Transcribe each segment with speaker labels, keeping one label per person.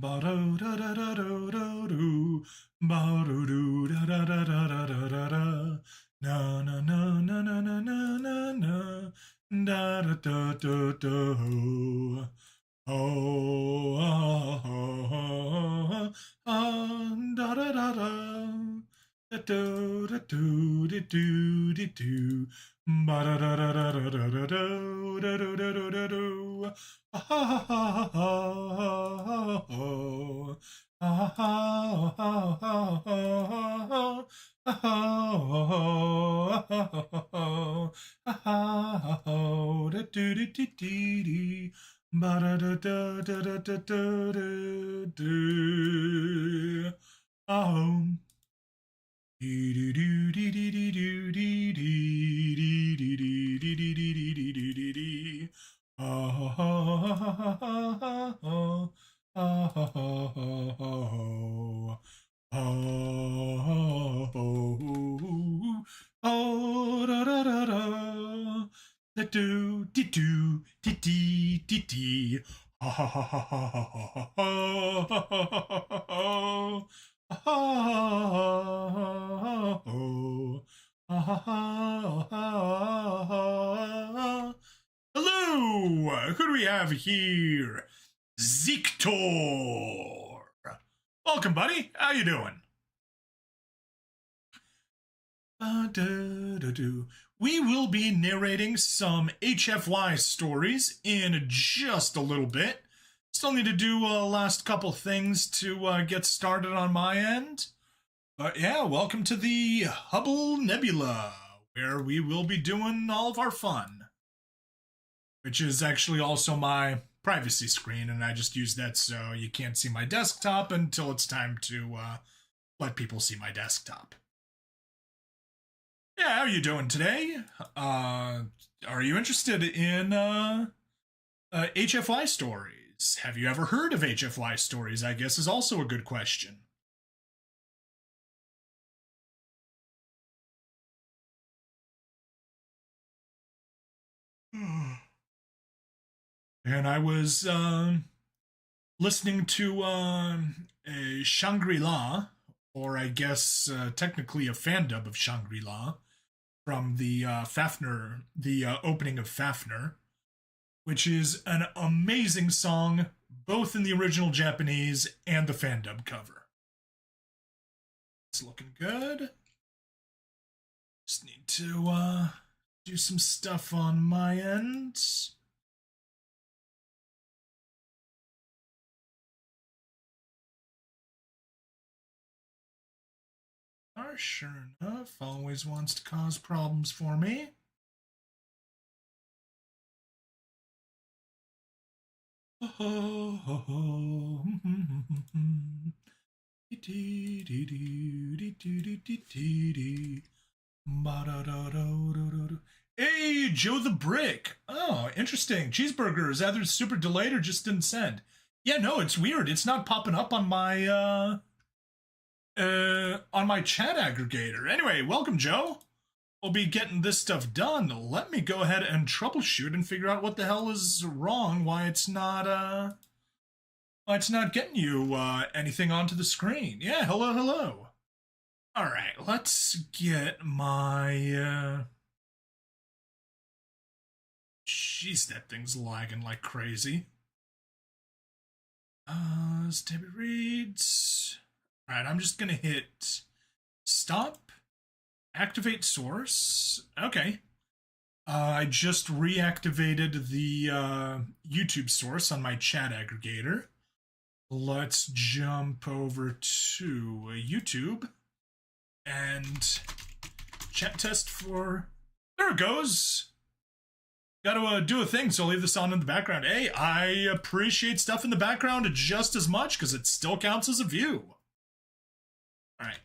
Speaker 1: Ba-do-da-da-da-do-do-do. Ba-do-do-da-da-da-da-da-da-da. Na na na na na na na na na. Da da da da da. Oh, ah, ah, ah, da da da da. Da do da do da do da do. Ba da da da da da da da do da do da do da do. Ah ha ha ha ha. Ah ha ha ha ha. Da do da do do. Ba da da da da da da da da. Oh. Do dee do dee dee dee dee. Ha ha ha ha ha ha ha ha. Hello, who do we have here? Ziktor. Welcome, buddy. How you doing? We will be narrating some HFY stories in just a little bit. Still need to do last couple things to get started on my end. But yeah, welcome to the Hubble Nebula, where we will be doing all of our fun. Which is actually also my privacy screen, and I just use that so you can't see my desktop until it's time to let people see my desktop. Yeah, how are you doing today? Are you interested in HFY stories? Have you ever heard of HFY stories, I guess, is also a good question. And I was listening to a Shangri-La, or I guess technically a fan dub of Shangri-La, from the Fafner, the opening of Fafner, which is an amazing song, both in the original Japanese and the fan dub cover. It's looking good. Just need to do some stuff on my end. Sure enough, always wants to cause problems for me. Hey, Joe the Brick. Oh, interesting. Cheeseburger is either super delayed or just didn't send. Yeah, no, it's weird. It's not popping up on my chat aggregator. Anyway, welcome, Joe. We'll be getting this stuff done. Let me go ahead and troubleshoot and figure out what the hell is wrong, why it's not getting you anything onto the screen. Yeah, hello. All right, let's get my jeez, that thing's lagging like crazy. Debbie reads. All right, I'm just gonna hit stop, activate source. Okay. I just reactivated the YouTube source on my chat aggregator. Let's jump over to YouTube and chat test for. There it goes. Got to do a thing, so I'll leave this on in the background. Hey, I appreciate stuff in the background just as much because it still counts as a view. All right,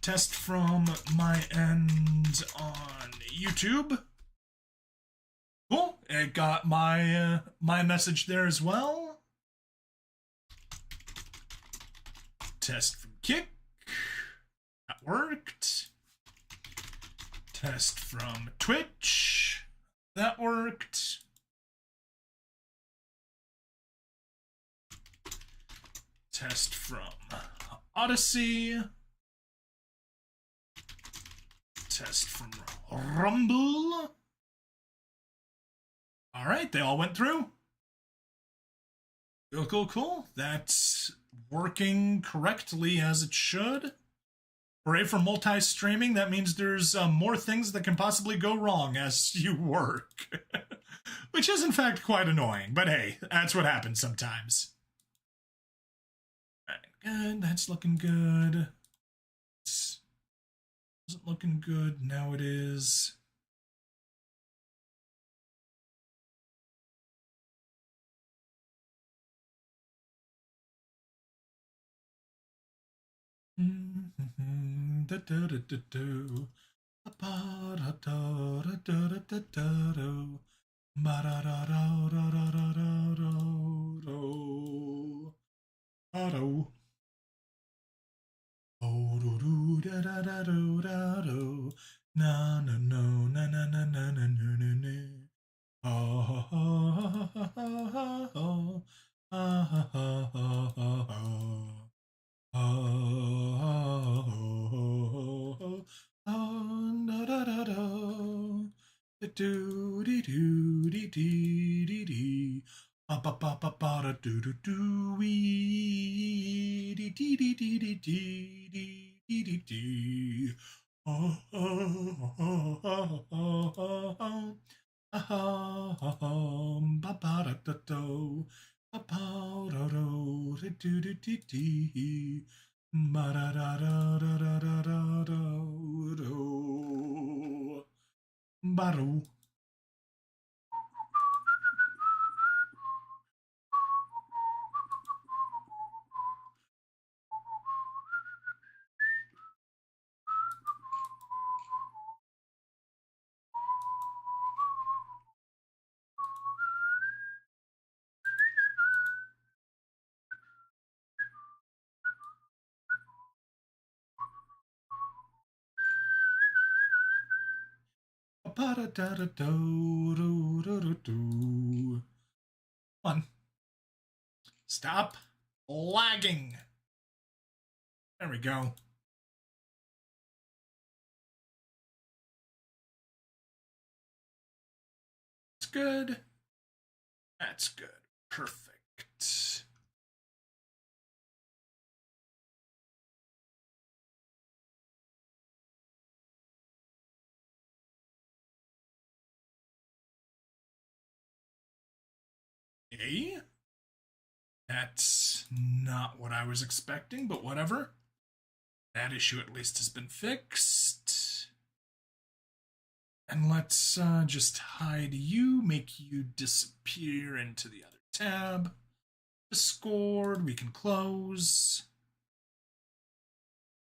Speaker 1: test from my end on YouTube. Cool, it got my my message there as well. Test from Kick, that worked. Test from Twitch, that worked. Test from Odyssey. Test from Rumble. All right, they all went through. Cool, cool, cool. That's working correctly as it should. Hooray for multi-streaming. That means there's more things that can possibly go wrong as you work. Which is, in fact, quite annoying. But hey, that's what happens sometimes. All right, good. That's looking good. It wasn't looking good. Now it is. Baru. Come on. Stop lagging. There we go. It's good. That's good. Perfect. Okay. That's not what I was expecting, but whatever. That issue at least has been fixed. And let's just hide you, make you disappear into the other tab. Discord, we can close.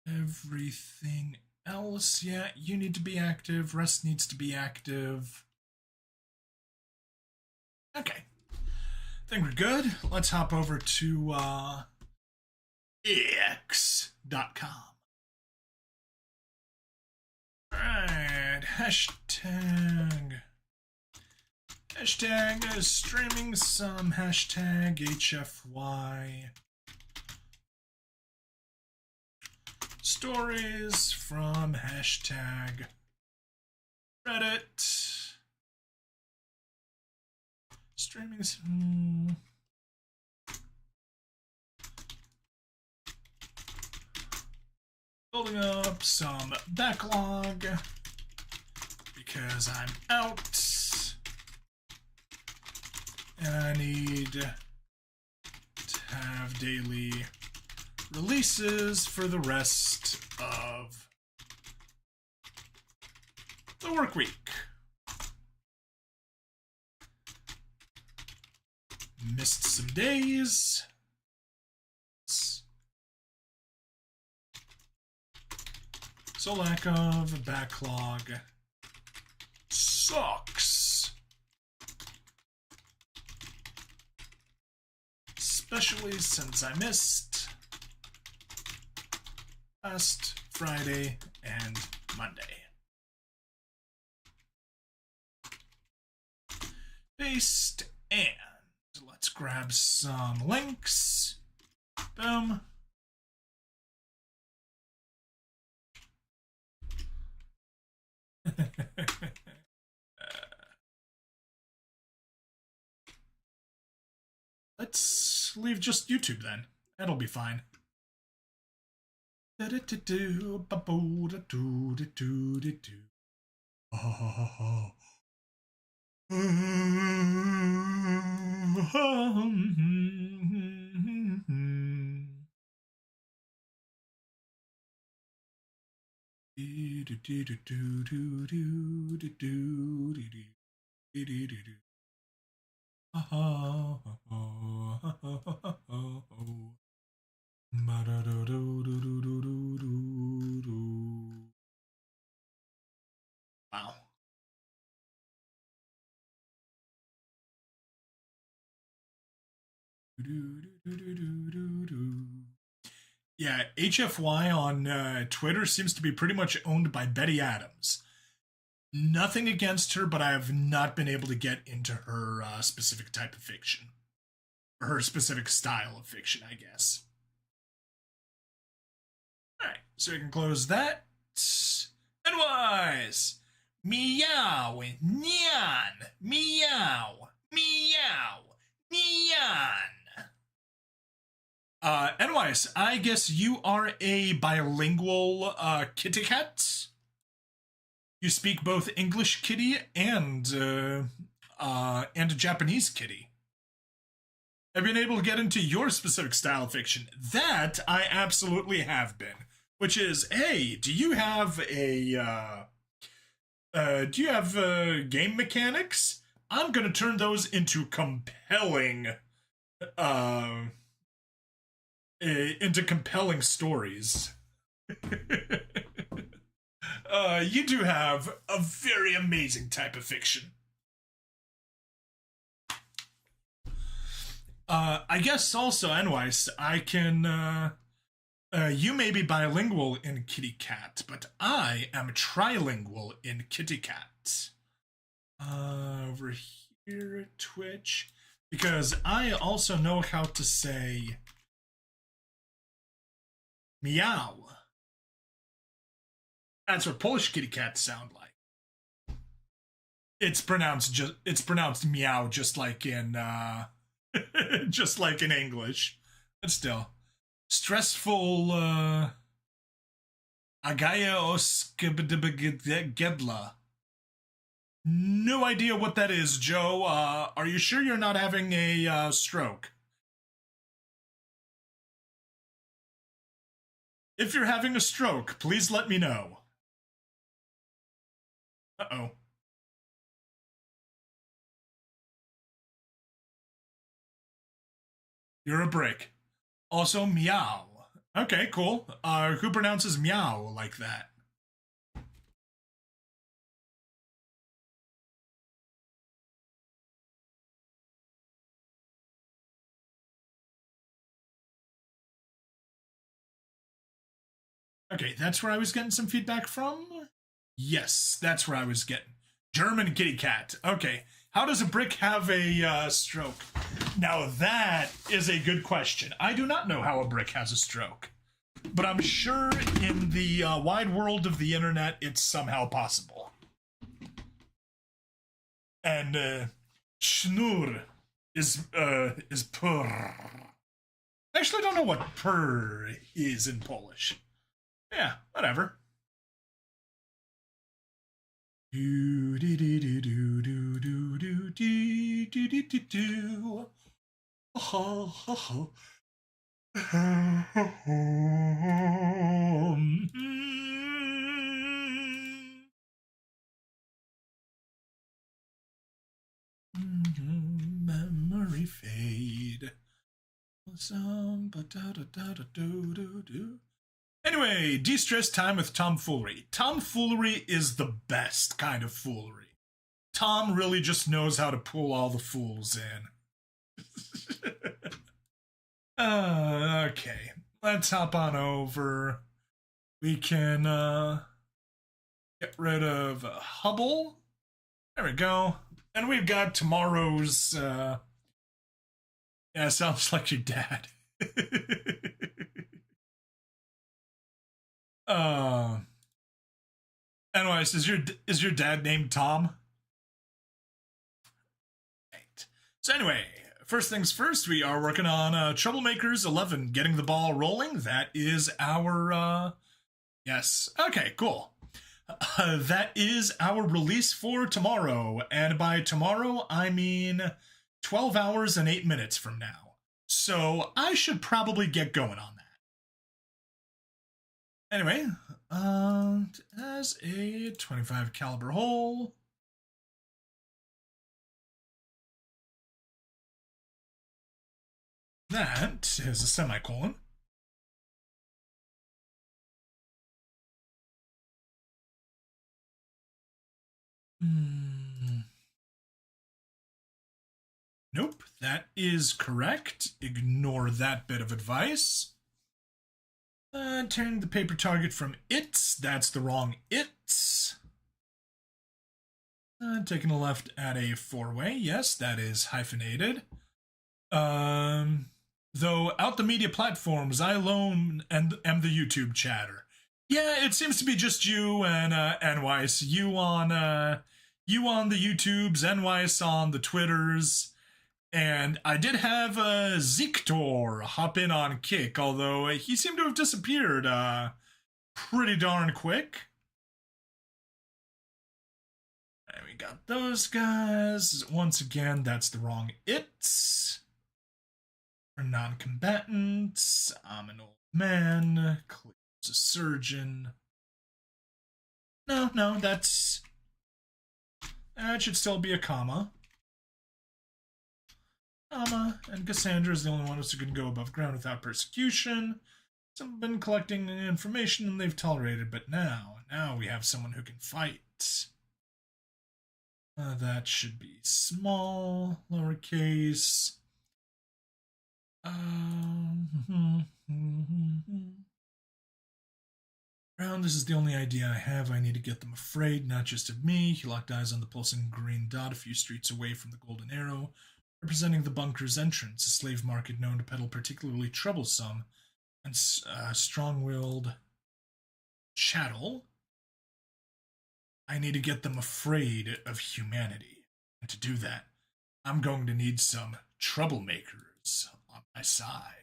Speaker 1: Everything else, yeah, you need to be active. Rest needs to be active. Okay. I think we're good. Let's hop over to x.com. Alright, hashtag is streaming some hashtag HFY stories from hashtag Reddit. Streaming some building up some backlog because I'm out and I need to have daily releases for the rest of the work week. Missed some days. So lack of backlog sucks. Especially since I missed last Friday and Monday. Paste and let's grab some links. Boom. Let's leave just YouTube then. That'll be fine. Wow. Yeah, HFY on Twitter seems to be pretty much owned by Betty Adams. Nothing against her, but I have not been able to get into her specific type of fiction. Or her specific style of fiction, I guess. Alright, so we can close that. And wise! Meow! Nyan! Meow! Meow! Nyan! Anyways, I guess you are a bilingual kitty cat. You speak both English kitty and a Japanese kitty. Have you been able to get into your specific style of fiction? That I absolutely have been. Which is, hey, do you have game mechanics? I'm gonna turn those into compelling stories. You do have a very amazing type of fiction. I guess also, anyways, I can, you may be bilingual in kitty cat, but I am trilingual in kitty cat. Over here at Twitch, because I also know how to say meow. That's what Polish kitty cats sound like. It's pronounced meow, just like in just like in English. But still, stressful. Agaya oskebedla. No idea what that is, Joe. Are you sure you're not having a stroke? If you're having a stroke, please let me know. Uh-oh. You're a brick. Also, meow. Okay, cool. Who pronounces meow like that? Okay, that's where I was getting some feedback from? Yes, that's where I was getting. German kitty cat. Okay, how does a brick have a stroke? Now that is a good question. I do not know how a brick has a stroke. But I'm sure in the wide world of the internet, it's somehow possible. And schnur is purr. I actually don't know what purr is in Polish. Yeah, whatever. Do do do do do do do do do do do do do. Ha ha ha. Memory fade. Anyway, de-stress time with tomfoolery. Tomfoolery is the best kind of foolery. Tom really just knows how to pull all the fools in. Okay, let's hop on over. We can get rid of Hubble. There we go. And we've got tomorrow's yeah, sounds like your dad. Uh, anyways, is your dad named Tom? Right. So anyway, first things first, we are working on Troublemakers 11, getting the ball rolling. That is our yes. Okay, cool. That is our release for tomorrow, and by tomorrow I mean 12 hours and 8 minutes from now. So I should probably get going on that. Anyway, as a 25 caliber hole. That is a semicolon. Nope, that is correct. Ignore that bit of advice. Turning the paper target from its. That's the wrong its. Taking a left at a four-way. Yes, that is hyphenated. Though out the media platforms, I alone am the YouTube chatter. Yeah, it seems to be just you and NYS. You on the YouTubes, NYS on the Twitters. And I did have Zektor hop in on Kick, although he seemed to have disappeared pretty darn quick. And we got those guys. Once again, that's the wrong it's. For non-combatants, I'm an old man. Clear's a surgeon. No, that should still be a comma. And Cassandra is the only one who can go above ground without persecution. Some have been collecting information and they've tolerated, but now we have someone who can fight. That should be small, lowercase. Brown, this is the only idea I have. I need to get them afraid, not just of me. He locked eyes on the pulsing green dot a few streets away from the Golden Arrow, representing the bunker's entrance, a slave market known to peddle particularly troublesome and strong-willed chattel. I need to get them afraid of humanity. And to do that, I'm going to need some troublemakers on my side.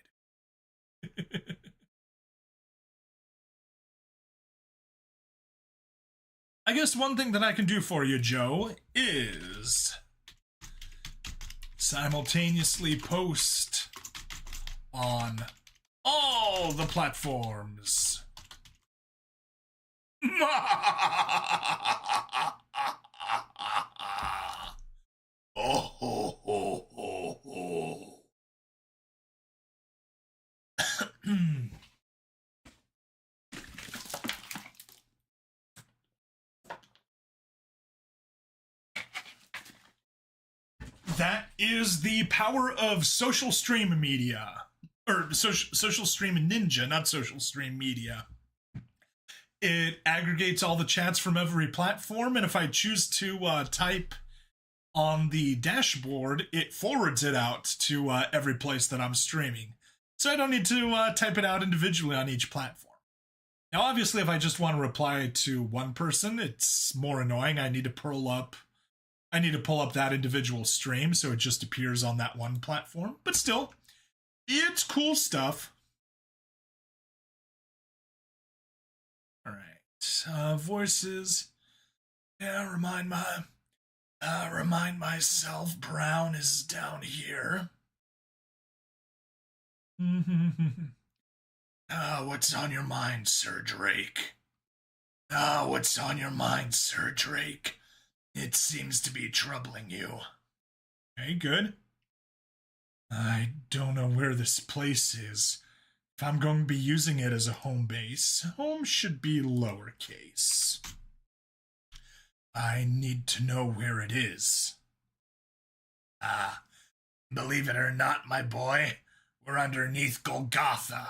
Speaker 1: I guess one thing that I can do for you, Joe, is simultaneously post on all the platforms. Oh, ho, ho, ho, ho. That is the power of social stream media. Or social stream ninja, not social stream media. It aggregates all the chats from every platform, and if I choose to type on the dashboard, it forwards it out to every place that I'm streaming. So I don't need to type it out individually on each platform. Now, obviously, if I just want to reply to one person, it's more annoying. I need to pull up that individual stream so it just appears on that one platform. But still, it's cool stuff. All right, voices. Yeah, remind myself Brown is down here. What's on your mind, Sir Drake? What's on your mind, Sir Drake? It seems to be troubling you. Okay, good. I don't know where this place is. If I'm going to be using it as a home base, home should be lowercase. I need to know where it is. Believe it or not, my boy, we're underneath Golgotha.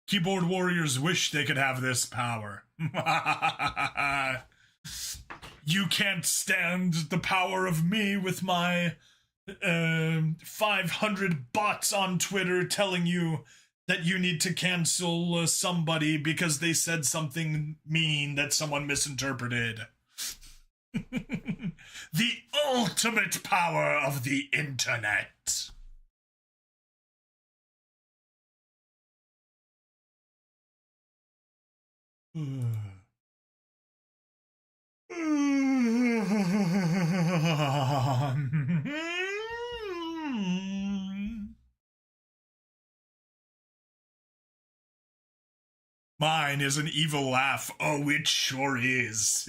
Speaker 1: Keyboard warriors wish they could have this power. You can't stand the power of me with my 500 bots on Twitter telling you that you need to cancel somebody because they said something mean that someone misinterpreted. The ultimate power of the internet. Mine is an evil laugh. Oh, it sure is.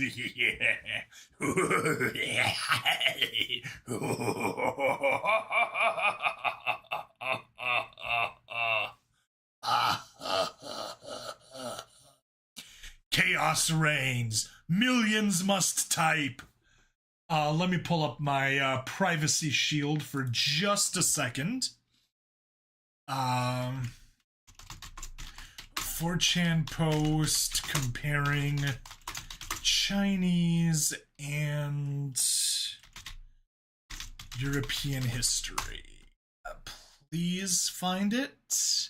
Speaker 1: Chaos reigns. Millions must type. Let me pull up my privacy shield for just a second. 4chan post comparing Chinese and European history. Please find it.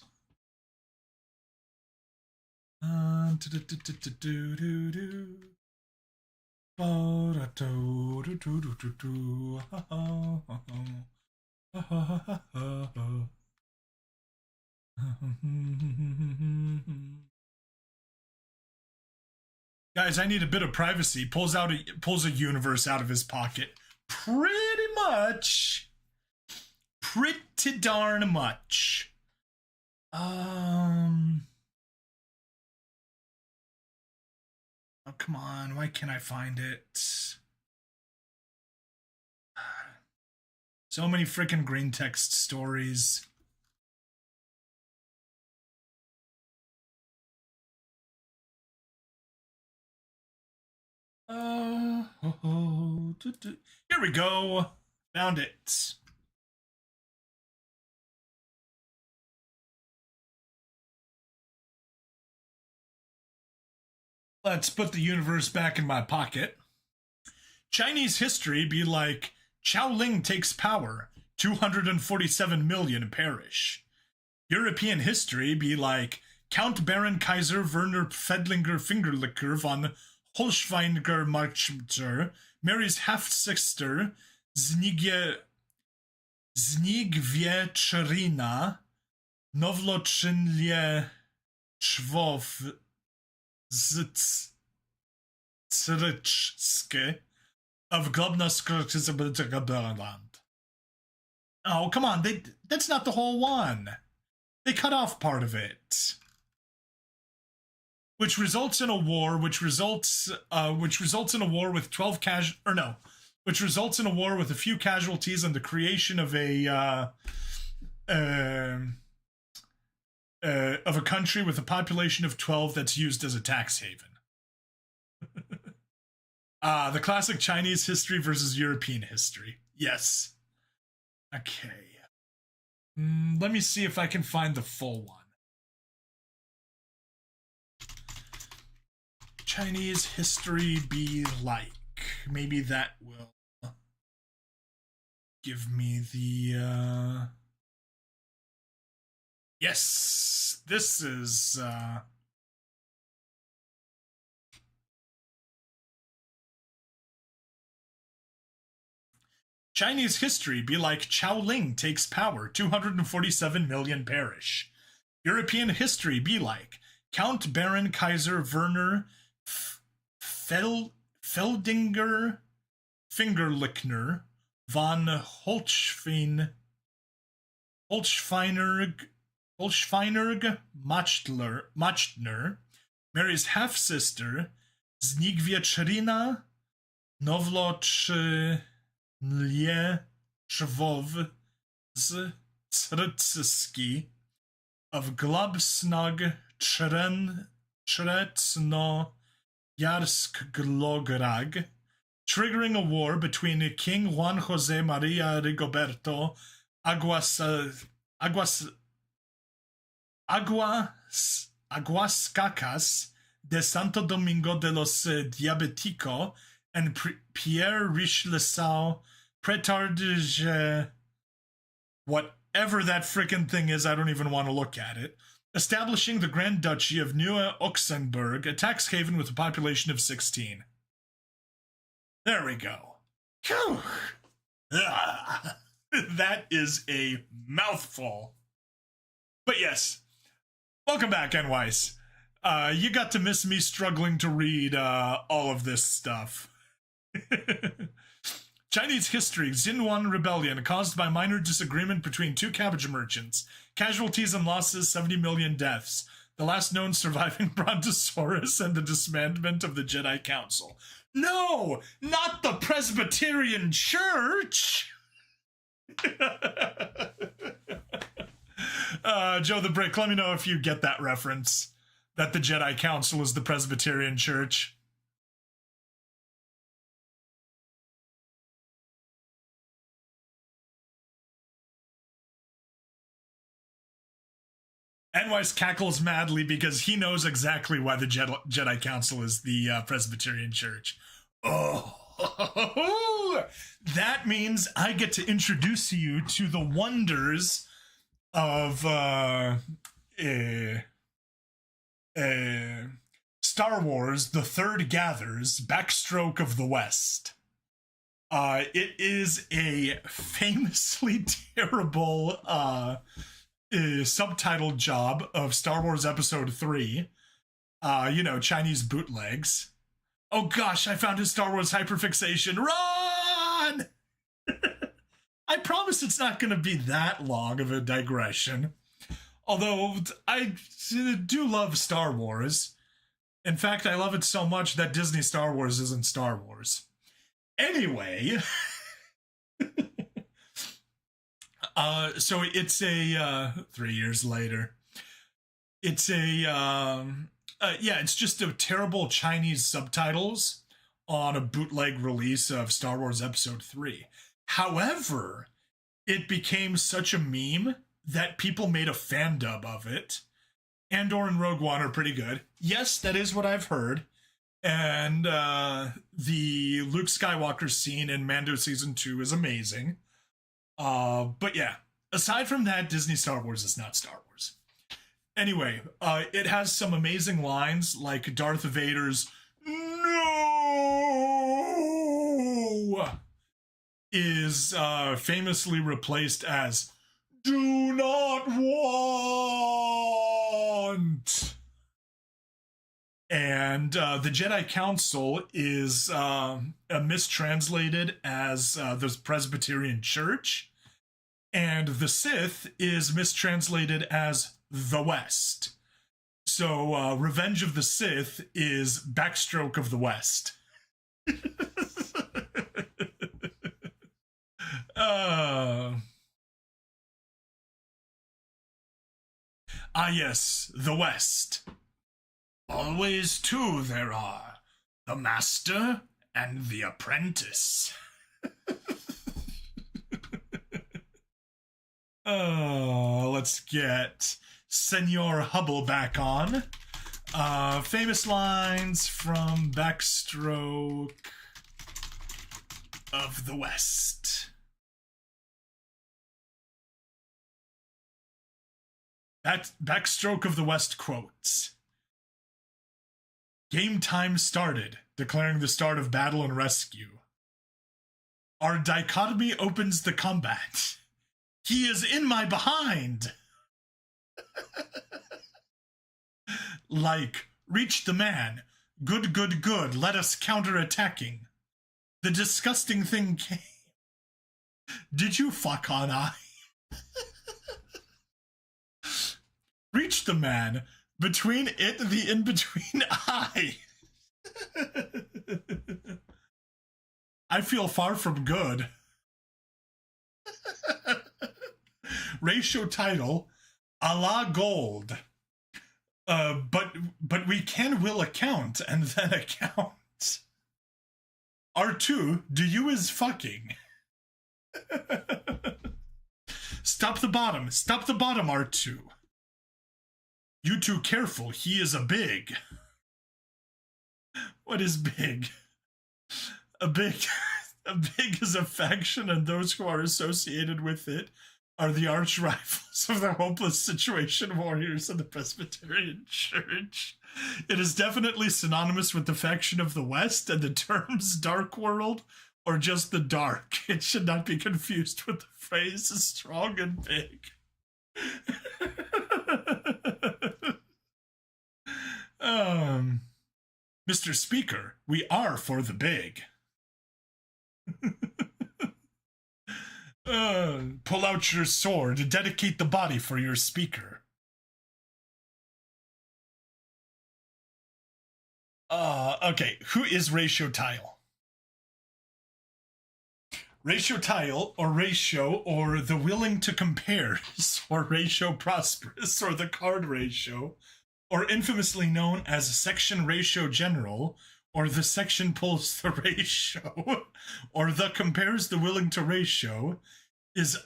Speaker 1: Guys, I need a bit of privacy. Pulls a universe out of his pocket. Pretty much. Pretty darn much. Oh, come on. Why can't I find it? So many freaking green text stories. Here we go. Found it. Let's put the universe back in my pocket. Chinese history be like, Chao Ling takes power, 247 million perish. European history be like, Count Baron Kaiser Werner Fedlinger Fingerlicker von Holschweinger Marchmter marries half-sister Znigviecherina Novloczynlie Czwow Zryczskie of Globnoskirtizabland. Oh, come on. That's not the whole one. They cut off part of it. Which results in a war, which results in a war with 12 which results in a war with a few casualties and the creation of a country with a population of 12 that's used as a tax haven. The classic Chinese history versus European history. Yes. Okay. Let me see if I can find the full one. Chinese history be like. Maybe that will give me the yes, this is Chinese history be like Chao Ling takes power, 247 million perish. European history be like Count Baron Kaiser Werner Feldinger Fingerlickner von Holschweinerg Machtner marries half-sister Znigviecherina Novloczynlie Czwow Zryczskie of Globsnog Czretno Yarsk Glograg, triggering a war between King Juan Jose Maria Rigoberto Aguascacas de Santo Domingo de los Diabetico and Pierre Richelieu Prétard whatever that frickin' thing is, I don't even want to look at it. establishing the Grand Duchy of Neue-Oxenberg, a tax haven with a population of 16. There we go. Whew. That is a mouthful. But yes, welcome back, Enwise. You got to miss me struggling to read all of this stuff. Chinese history, Xinhuan Rebellion, caused by minor disagreement between two cabbage merchants. Casualties and losses, 70 million deaths. The last known surviving Brontosaurus and the disbandment of the Jedi Council. No, not the Presbyterian Church! Joe the Brick, let me know if you get that reference. That the Jedi Council is the Presbyterian Church. Enwise cackles madly because he knows exactly why the Jedi Council is the Presbyterian Church. Oh, that means I get to introduce you to the wonders of Star Wars: The Third Gathers, Backstroke of the West. It is a famously terrible subtitled job of Star Wars Episode 3. Chinese bootlegs. Oh gosh, I found his Star Wars hyperfixation. Run! I promise it's not going to be that long of a digression. Although I do love Star Wars. In fact, I love it so much that Disney Star Wars isn't Star Wars. Anyway, so it's a 3 years later. It's it's just a terrible Chinese subtitles on a bootleg release of Star Wars Episode 3. However, it became such a meme that people made a fan dub of it. Andor and Rogue One are pretty good. Yes, that is what I've heard. And the Luke Skywalker scene in Mando Season 2 is amazing. But yeah, aside from that, Disney Star Wars is not Star Wars. Anyway, it has some amazing lines like Darth Vader's "No" is famously replaced as "Do not want." And the Jedi Council is mistranslated as the Presbyterian Church, and the Sith is mistranslated as the West. So Revenge of the Sith is Backstroke of the West. Yes, the West. Always two there are, the master and the apprentice. Let's get Senor Hubble back on. Famous lines from Backstroke of the West. Backstroke of the West quotes. Game time started, declaring the start of battle and rescue. Our dichotomy opens the combat. He is in my behind. Like, reach the man. Good, good, good. Let us counterattacking. The disgusting thing came. Did you fuck on eye? Reach the man. Between it, the in-between eye. I feel far from good. Ratio title, a la gold. But we will account and then account. R2, do you is fucking. Stop the bottom, R2. You too careful, he is a big. What is big? A big is a faction and those who are associated with it are the arch rivals of the hopeless situation warriors of the Presbyterian Church. It is definitely synonymous with the faction of the West and the terms dark world or just the dark. It should not be confused with the phrase strong and big. Mr. Speaker, we are for the big. Pull out your sword, dedicate the body for your speaker. Okay, who is Ratio Tile? Ratio Tile, or Ratio, or the Willing to Compares, or Ratio Prosperous, or the Card Ratio, or infamously known as Section Ratio General, or the Section Pulls the Ratio, or the Compares the Willing to Ratio, is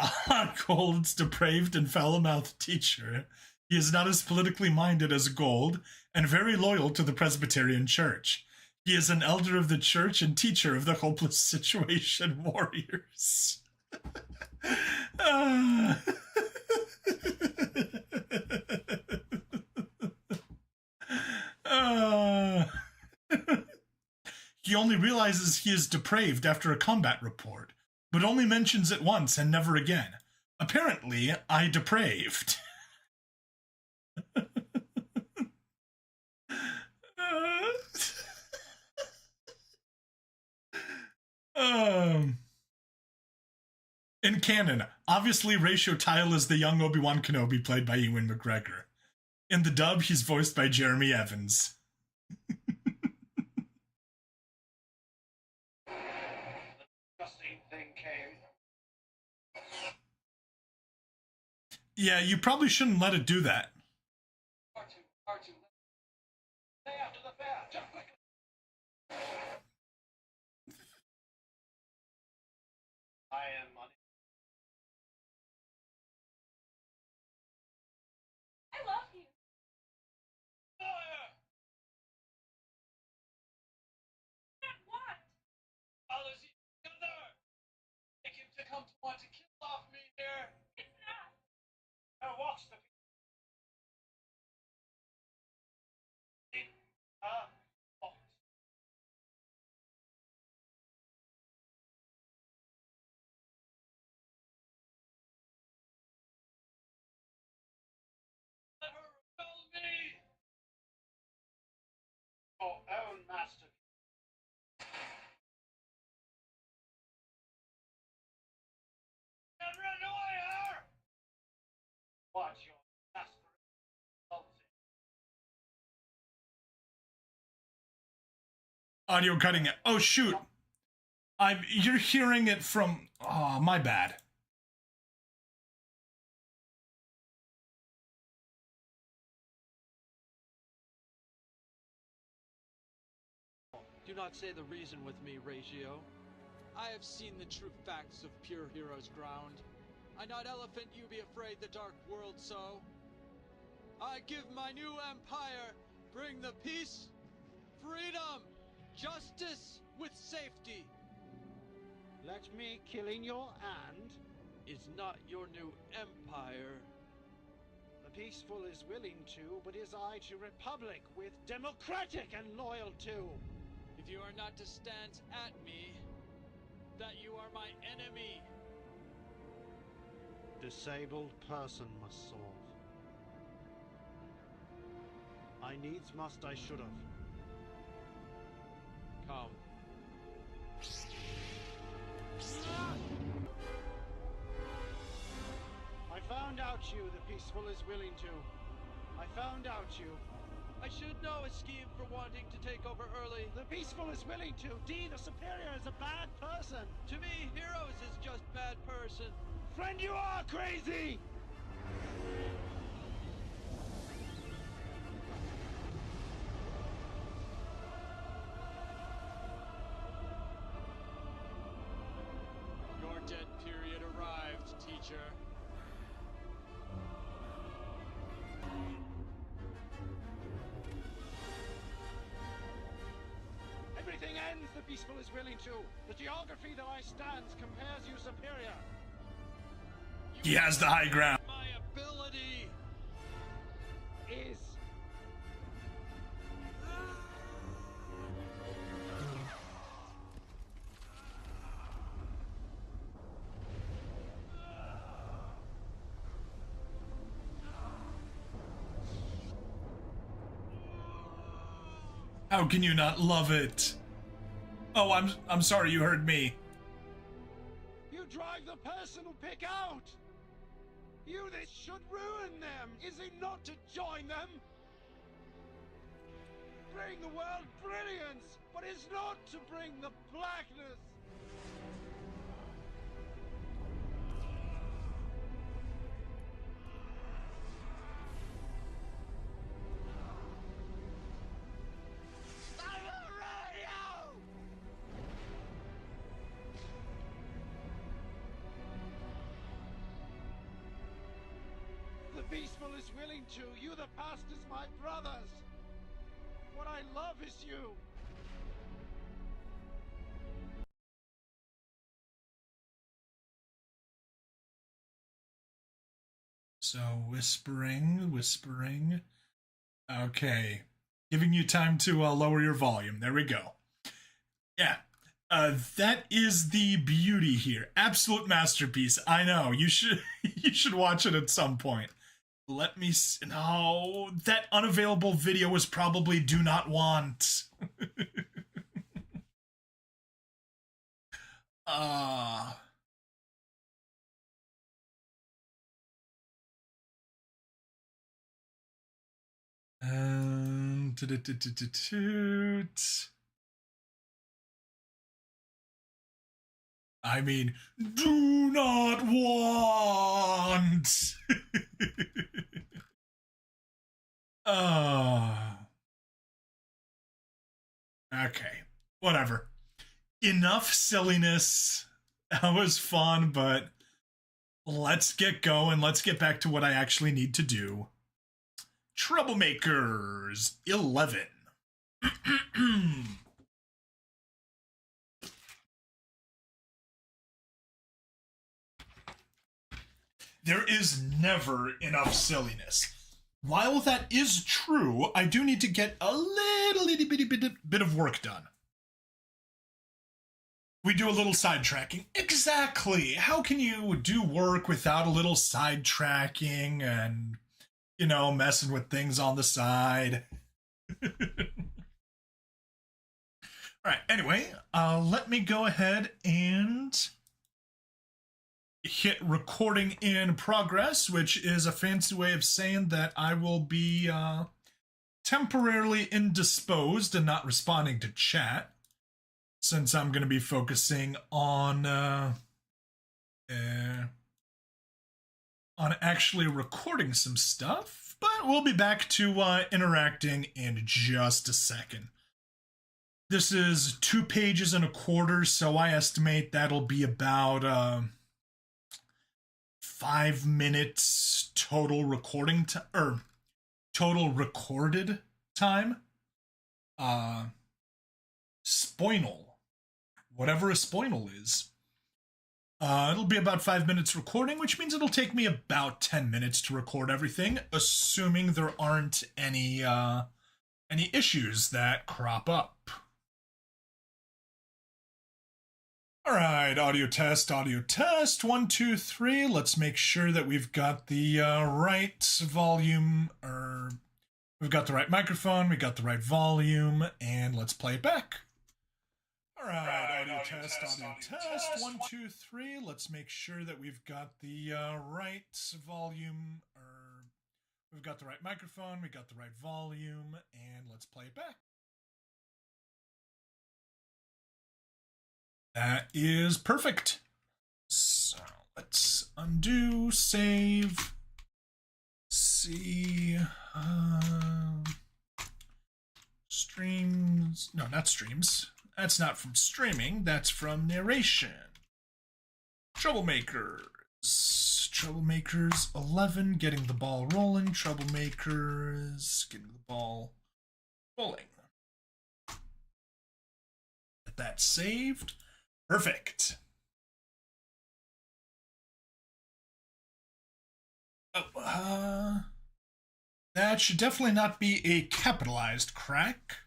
Speaker 1: Gold's depraved and foul-mouthed teacher. He is not as politically minded as Gold, and very loyal to the Presbyterian Church. He is an elder of the church and teacher of the hopeless situation warriors. He only realizes he is depraved after a combat report, but only mentions it once and never again. Apparently, I depraved. In canon, obviously Ratio Tile is the young Obi-Wan Kenobi played by Ewan McGregor. In the dub, he's voiced by Jeremy Evans. Yeah, you probably shouldn't let it do that.
Speaker 2: Want to kill off me here? It's not. Now watch the. Never repel me. Your own master. Watch your
Speaker 1: Audio cutting it. Oh shoot. You're hearing it from my bad.
Speaker 2: Do not say the reason with me, Ratio. I have seen the true facts of pure heroes ground. I not elephant you be afraid the dark world so. I give my new empire, bring the peace, freedom, justice with safety.
Speaker 3: Let me killing your and
Speaker 2: is not your new empire.
Speaker 3: The peaceful is willing to, but is I to republic with democratic and loyal to.
Speaker 2: If you are not to stand at me, that you are my enemy.
Speaker 3: Disabled person must solve. I needs must, I should have.
Speaker 2: Come.
Speaker 3: I found out you, the peaceful is willing to. I found out you.
Speaker 2: I should know a scheme for wanting to take over early.
Speaker 3: The peaceful is willing to. D, the superior is a bad person.
Speaker 2: To me, Heroes is just bad person.
Speaker 3: Friend, you are crazy!
Speaker 2: Your dead period arrived, teacher.
Speaker 3: Everything ends, the peaceful is willing to. The geography that I stands compares you superior.
Speaker 1: He has the high ground.
Speaker 2: My ability
Speaker 3: Is
Speaker 1: How can you not love it? Oh, I'm sorry you heard me.
Speaker 3: you drive the personal pick out. You this should ruin them. Is it not to join them? Bring the world brilliance, but it's not to bring the blackness. I'm a radio! The peaceful is willing to. You the past is my brothers. What I love is you.
Speaker 1: So, whispering. Okay. Giving you time to lower your volume. There we go. Yeah. That is the beauty here. Absolute masterpiece. I know. You should you should watch it at some point. Let me see. No, that unavailable video was probably do not want. uh I mean, do not want. Okay, whatever. Enough silliness. That was fun, but let's get going. Let's get back to what I actually need to do. Troublemakers 11. There is never enough silliness. While that is true, I do need to get a little itty bitty bit of work done. We do a little sidetracking. Exactly. How can you do work without a little sidetracking and, you know, messing with things on the side? All right, anyway, let me go ahead and hit recording in progress, which is a fancy way of saying that I will be temporarily indisposed and not responding to chat, since I'm going to be focusing on actually recording some stuff. But we'll be back to interacting in just a second. This is 2 pages and a quarter, so I estimate that'll be about 5 minutes total recording time, or total recorded time. Spoinal. Whatever a spoinal is. It'll be about 5 minutes recording, which means it'll take me about 10 minutes to record everything, assuming there aren't any issues that crop up. All right, audio test, 1, 2, 3. Let's make sure that we've got the right volume, or we've got the right microphone, we got the right volume, and let's play it back. All right, audio test, 1, 2, 3. Let's make sure that we've got the right volume, or we've got the right microphone, we got the right volume, and let's play it back. That is perfect. So let's undo, save, see, streams. No, not streams. That's not from streaming. That's from narration. Troublemakers. Troublemakers 11, getting the ball rolling. Troublemakers, getting the ball rolling. Get that saved. Perfect. That should definitely not be a capitalized crack.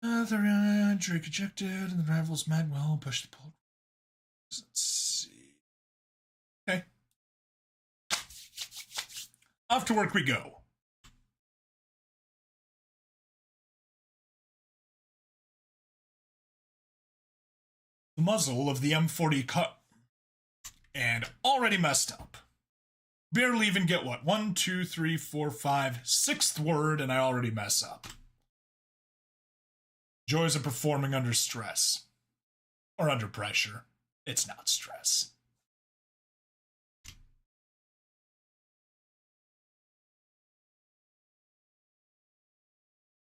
Speaker 1: Drake ejected, and the rivals Magwell pushed the pull. Let's see. Okay. Off to work we go. The muzzle of the M40 cut and already messed up. Barely even get what? 1, 2, 3, 4, 5, sixth word, and I already mess up. Joys of performing under stress. Or under pressure. It's not stress.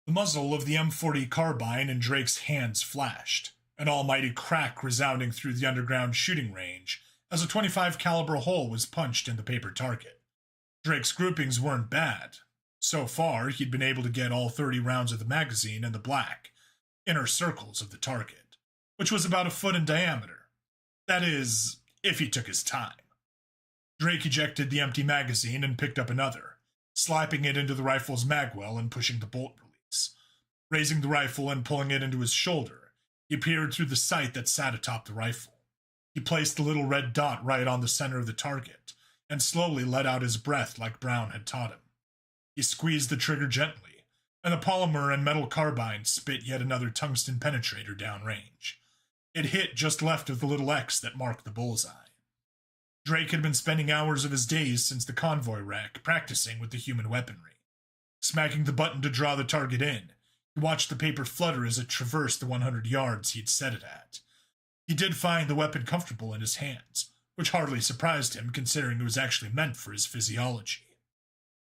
Speaker 1: The muzzle of the M40 carbine in Drake's hands flashed, an almighty crack resounding through the underground shooting range as a .25 caliber hole was punched in the paper target. Drake's groupings weren't bad. So far, he'd been able to get all 30 rounds of the magazine in the black, inner circles of the target, which was about a foot in diameter. That is, if he took his time. Drake ejected the empty magazine and picked up another, slapping it into the rifle's magwell and pushing the bolt release. Raising the rifle and pulling it into his shoulder, he peered through the sight that sat atop the rifle. He placed the little red dot right on the center of the target, and slowly let out his breath like Brown had taught him. He squeezed the trigger gently, and the polymer and metal carbine spit yet another tungsten penetrator downrange. It hit just left of the little X that marked the bullseye. Drake had been spending hours of his days since the convoy wreck practicing with the human weaponry. Smacking the button to draw the target in, he watched the paper flutter as it traversed the 100 yards he'd set it at. He did find the weapon comfortable in his hands, which hardly surprised him considering it was actually meant for his physiology.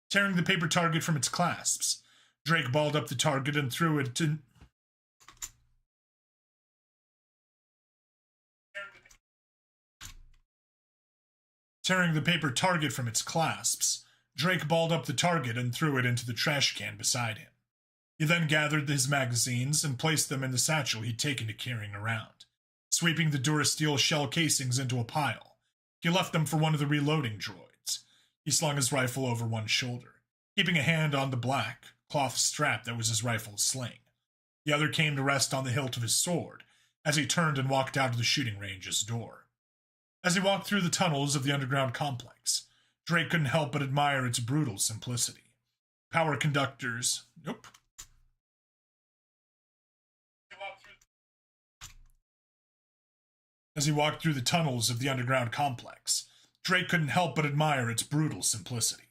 Speaker 1: Tearing the paper target from its clasps, Drake balled up the target and threw it to... Tearing the paper target from its clasps, Drake balled up the target and threw it into the trash can beside him. He then gathered his magazines and placed them in the satchel he'd taken to carrying around. Sweeping the Durasteel shell casings into a pile, he left them for one of the reloading droids. He slung his rifle over one shoulder, keeping a hand on the black cloth strap that was his rifle's sling. The other came to rest on the hilt of his sword as he turned and walked out of the shooting range's door. As he walked through the tunnels of the underground complex, Drake couldn't help but admire its brutal simplicity. Power conductors... Nope. As he walked through the tunnels of the underground complex, Drake couldn't help but admire its brutal simplicity.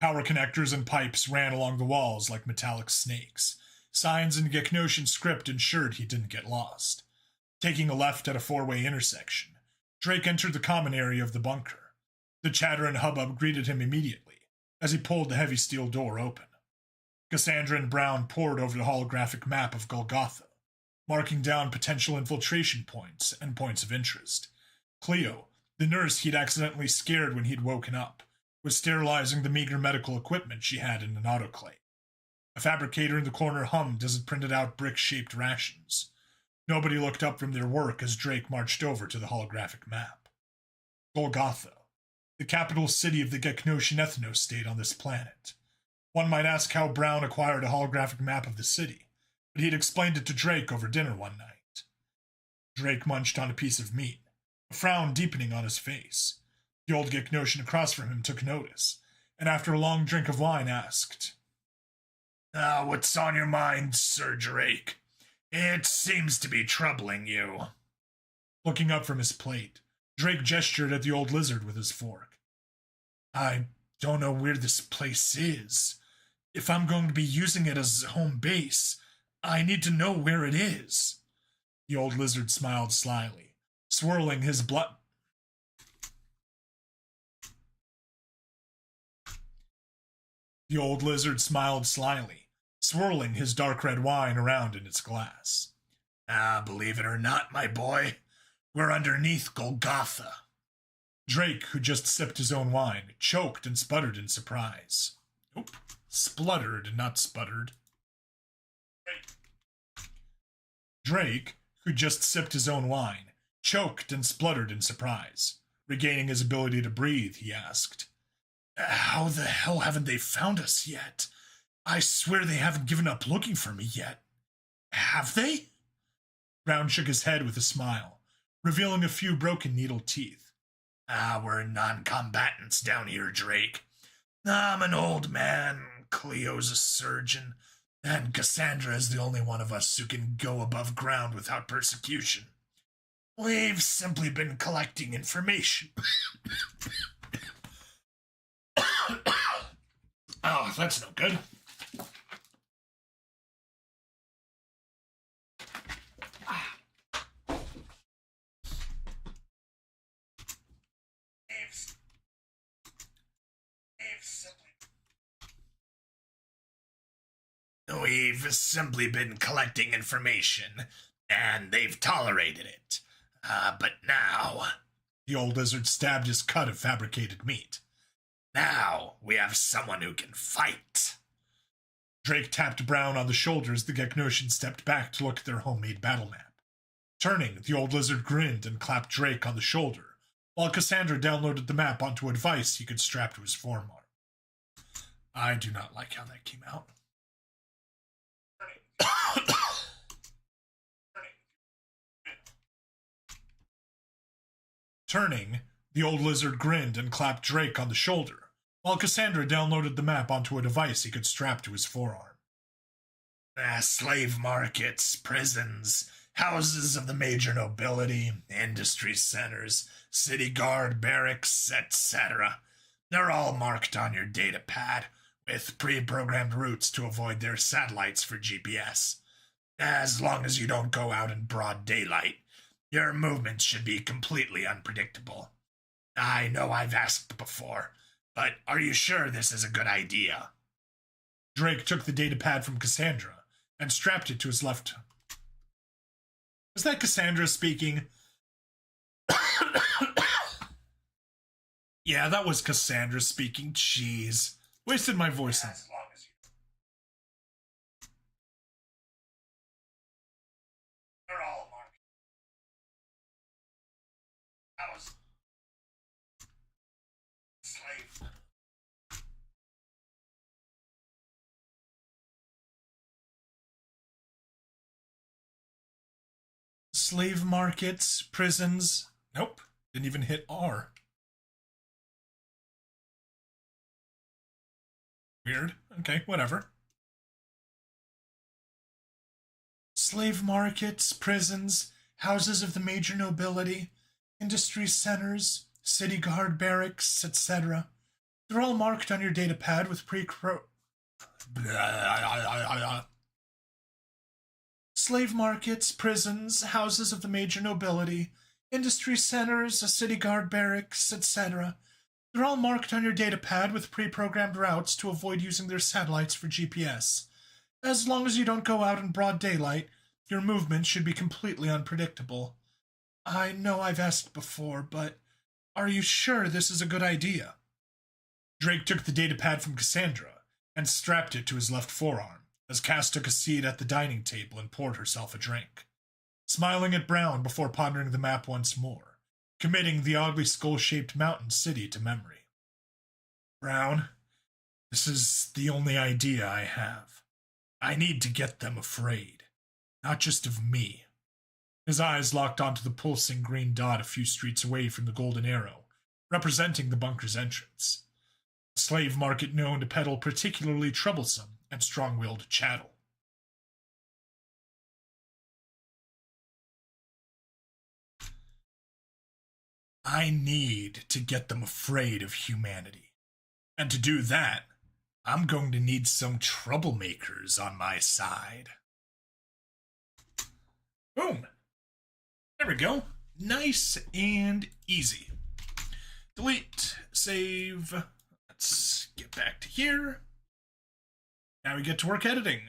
Speaker 1: Power connectors and pipes ran along the walls like metallic snakes. Signs in Geknosian script ensured he didn't get lost. Taking a left at a four-way intersection, Drake entered the common area of the bunker. The chatter and hubbub greeted him immediately as he pulled the heavy steel door open. Cassandra and Brown pored over the holographic map of Golgotha, marking down potential infiltration points and points of interest. Cleo, the nurse he'd accidentally scared when he'd woken up, was sterilizing the meager medical equipment she had in an autoclave. A fabricator in the corner hummed as it printed out brick-shaped rations. Nobody looked up from their work as Drake marched over to the holographic map. Golgotha, the capital city of the Geknosian ethno-state on this planet. One might ask how Brown acquired a holographic map of the city, but he'd explained it to Drake over dinner one night. Drake munched on a piece of meat, a frown deepening on his face. The old Geknosian across from him took notice, and after a long drink of wine asked, "What's on your mind, Sir Drake? It seems to be troubling you." Looking up from his plate, Drake gestured at the old lizard with his fork. "I don't know where this place is. If I'm going to be using it as home base, I need to know where it is." The old lizard smiled slyly, swirling his blood... The old lizard smiled slyly, swirling his dark red wine around in its glass. Believe it or not, my boy, we're underneath Golgotha." Drake, who just sipped his own wine, choked and sputtered in surprise. Nope, spluttered, not sputtered. Drake, who just sipped his own wine, choked and spluttered in surprise, Regaining his ability to breathe, he asked, "How the hell haven't they found us yet? I swear they haven't given up looking for me yet. Have they?" Brown shook his head with a smile, revealing a few broken needle teeth. "We're non-combatants down here, Drake. I'm an old man, Cleo's a surgeon, and Cassandra is the only one of us who can go above ground without persecution. We've simply been collecting information." Oh, that's no good. We've simply been collecting information, and they've tolerated it. But now... The old lizard stabbed his cut of fabricated meat. "Now we have someone who can fight." Drake tapped Brown on the shoulder as the Geknosian stepped back to look at their homemade battle map. Turning, the old lizard grinned and clapped Drake on the shoulder, while Cassandra downloaded the map onto a device he could strap to his forearm. I do not like how that came out. Turning, the old lizard grinned and clapped Drake on the shoulder, while Cassandra downloaded the map onto a device he could strap to his forearm. Slave markets, prisons, houses of the major nobility, industry centers, city guard barracks, etc. They're all marked on your data pad, with pre-programmed routes to avoid their satellites for GPS. As long as you don't go out in broad daylight, your movements should be completely unpredictable. I know I've asked before, but are you sure this is a good idea? Drake took the datapad from Cassandra and strapped it to his left. Was that Cassandra speaking? Yeah, that was Cassandra speaking. Jeez. Wasted my voice on it. Slave markets, prisons. Nope, didn't even hit R. Weird. Okay, whatever. Slave markets, prisons, houses of the major nobility, industry centers, city guard barracks, etc. They're all marked on your data pad with Slave markets, prisons, houses of the major nobility, industry centers, city guard barracks, etc. They're all marked on your data pad with pre-programmed routes to avoid using their satellites for GPS. As long as you don't go out in broad daylight, your movement should be completely unpredictable. I know I've asked before, but are you sure this is a good idea? Drake took the datapad from Cassandra and strapped it to his left forearm, as Cass took a seat at the dining table and poured herself a drink, smiling at Brown before pondering the map once more, committing the oddly skull-shaped mountain city to memory. Brown, this is the only idea I have. I need to get them afraid, not just of me. His eyes locked onto the pulsing green dot a few streets away from the golden arrow, representing the bunker's entrance. A slave market known to peddle particularly troublesome and strong-willed chattel. I need to get them afraid of humanity. And to do that, I'm going to need some troublemakers on my side. Boom. There we go. Nice and easy. Delete, save. Let's get back to here. Now we get to work editing.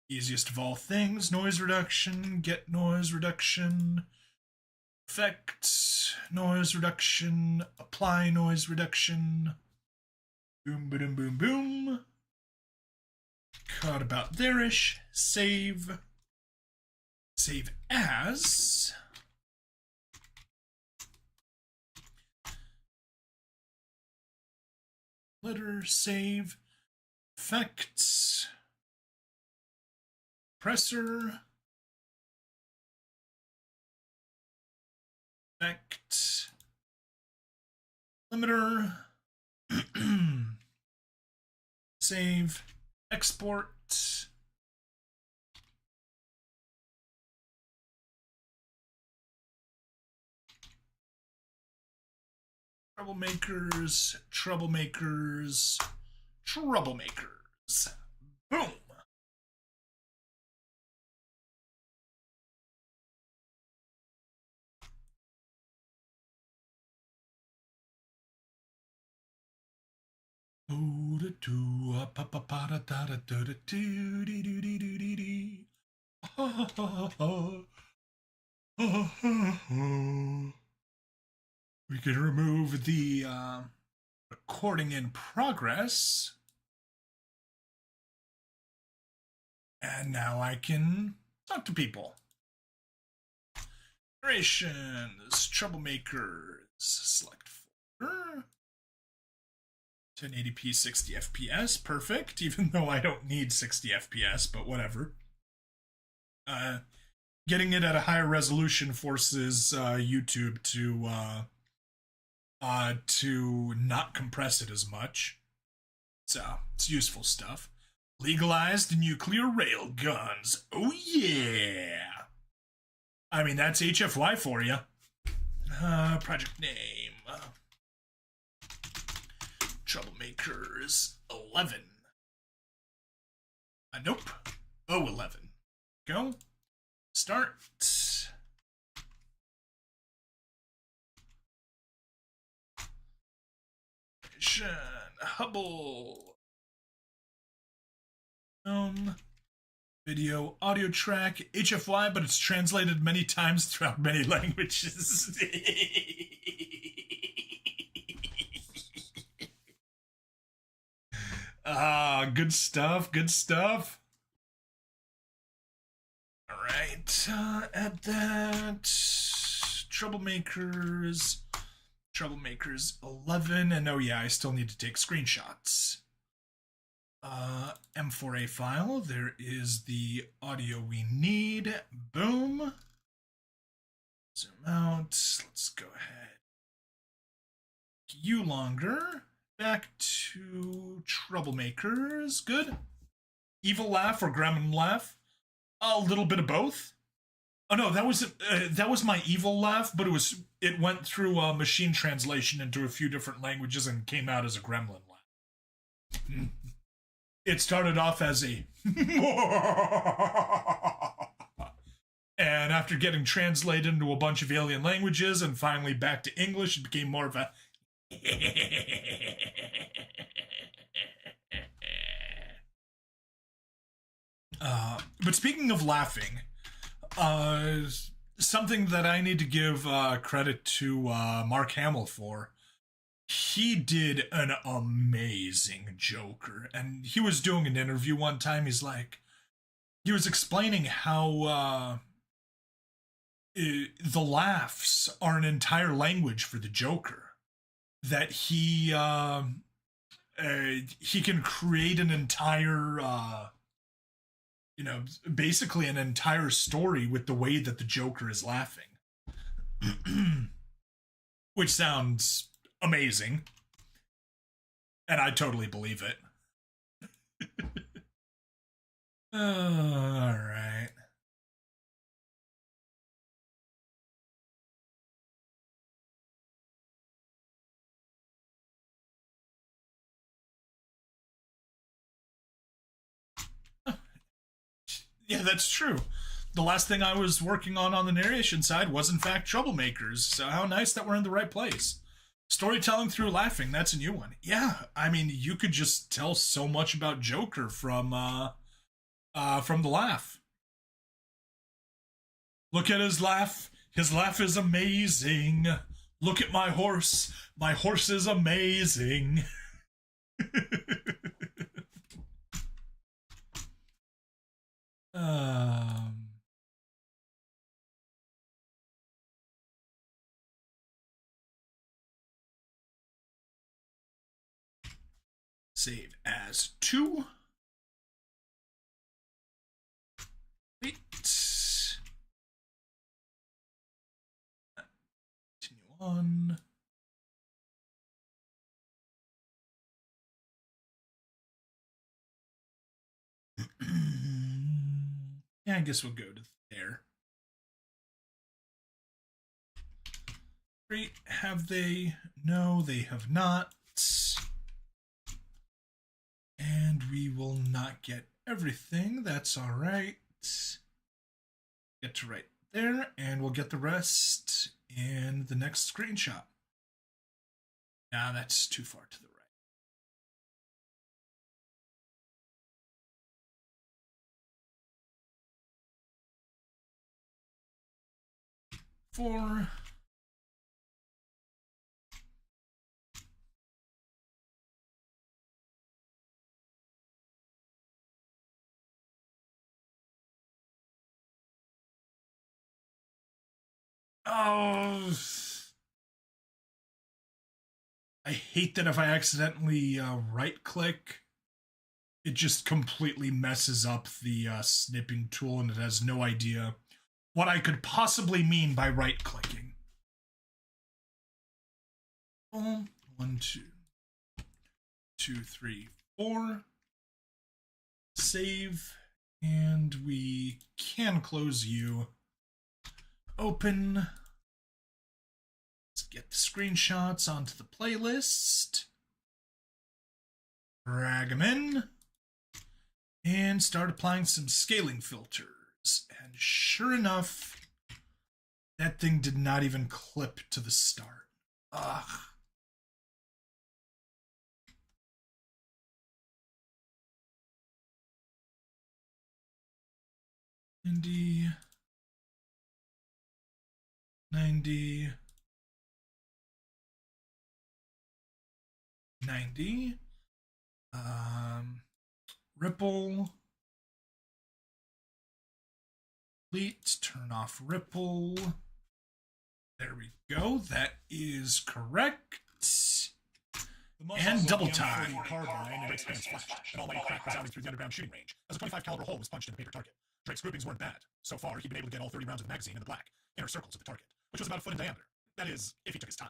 Speaker 1: Easiest of all things, noise reduction, get noise reduction, effect, noise reduction, apply noise reduction. Boom, boom, boom, boom. Cut about there-ish. Save. Save as. Letter, save, effects, compressor, effect, limiter, save, export. Troublemakers, troublemakers, troublemakers. Boom. We can remove the recording in progress. And now I can talk to people. Narrations, troublemakers, select folder. 1080p 60 FPS, perfect, even though I don't need 60 FPS, but whatever. Getting it at a higher resolution forces YouTube to not compress it as much. So, it's useful stuff. Legalized nuclear rail guns. Oh yeah! I mean, that's HFY for you. Project name. Troublemakers 11. Nope. 011. Go. Start. Hubble. Video audio track HFY, but it's translated many times throughout many languages. Good stuff, good stuff. All right, add that. Troublemakers 11, and oh yeah, I still need to take screenshots. M4A file, there is the audio we need. Boom. Zoom out, let's go ahead. You longer. Back to Troublemakers. Good. Evil laugh or gremlin laugh? A little bit of both. Oh no, that was my evil laugh, but it went through machine translation into a few different languages and came out as a gremlin laugh. It started off as a and after getting translated into a bunch of alien languages and finally back to English, it became more of a but speaking of laughing, something that I need to give credit to Mark Hamill for. He did an amazing Joker, and he was doing an interview one time. He was explaining how the laughs are an entire language for the Joker. That he can create an entire basically an entire story with the way that the Joker is laughing. Which sounds amazing. And I totally believe it. All right. Yeah, that's true. The last thing I was working on the narration side was, in fact, Troublemakers. So how nice that we're in the right place. Storytelling through laughing, that's a new one. Yeah, I mean, you could just tell so much about Joker from the laugh. Look at his laugh. His laugh is amazing. Look at my horse. My horse is amazing. um, Save as 2. Wait. Continue on. Yeah, I guess we'll go to there. Great. Have they? No, they have not. And we will not get everything. That's all right. Get to right there, and we'll get the rest in the next screenshot. Nah, that's too far to the right. 4. Oh, I hate that if I accidentally right click, it just completely messes up the snipping tool, and it has no idea what I could possibly mean by right clicking. 1, 2, 2, 3, 4. Save, and we can close you. Open. Let's get the screenshots onto the playlist. Drag them in. And start applying some scaling filters. And sure enough, that thing did not even clip to the start. Ugh. Indy. 90, 90, ripple, complete, turn off ripple. There we go. That is correct. And double time.
Speaker 4: Carbine and expands flash, and Almighty crack resounding through the underground shooting range as a 25 caliber hole was punched in the paper target. Drake's groupings weren't bad. So far, he'd been able to get all 30 rounds of the magazine in the black, inner circles of the target, which was about a foot in diameter. That is, if he took his time.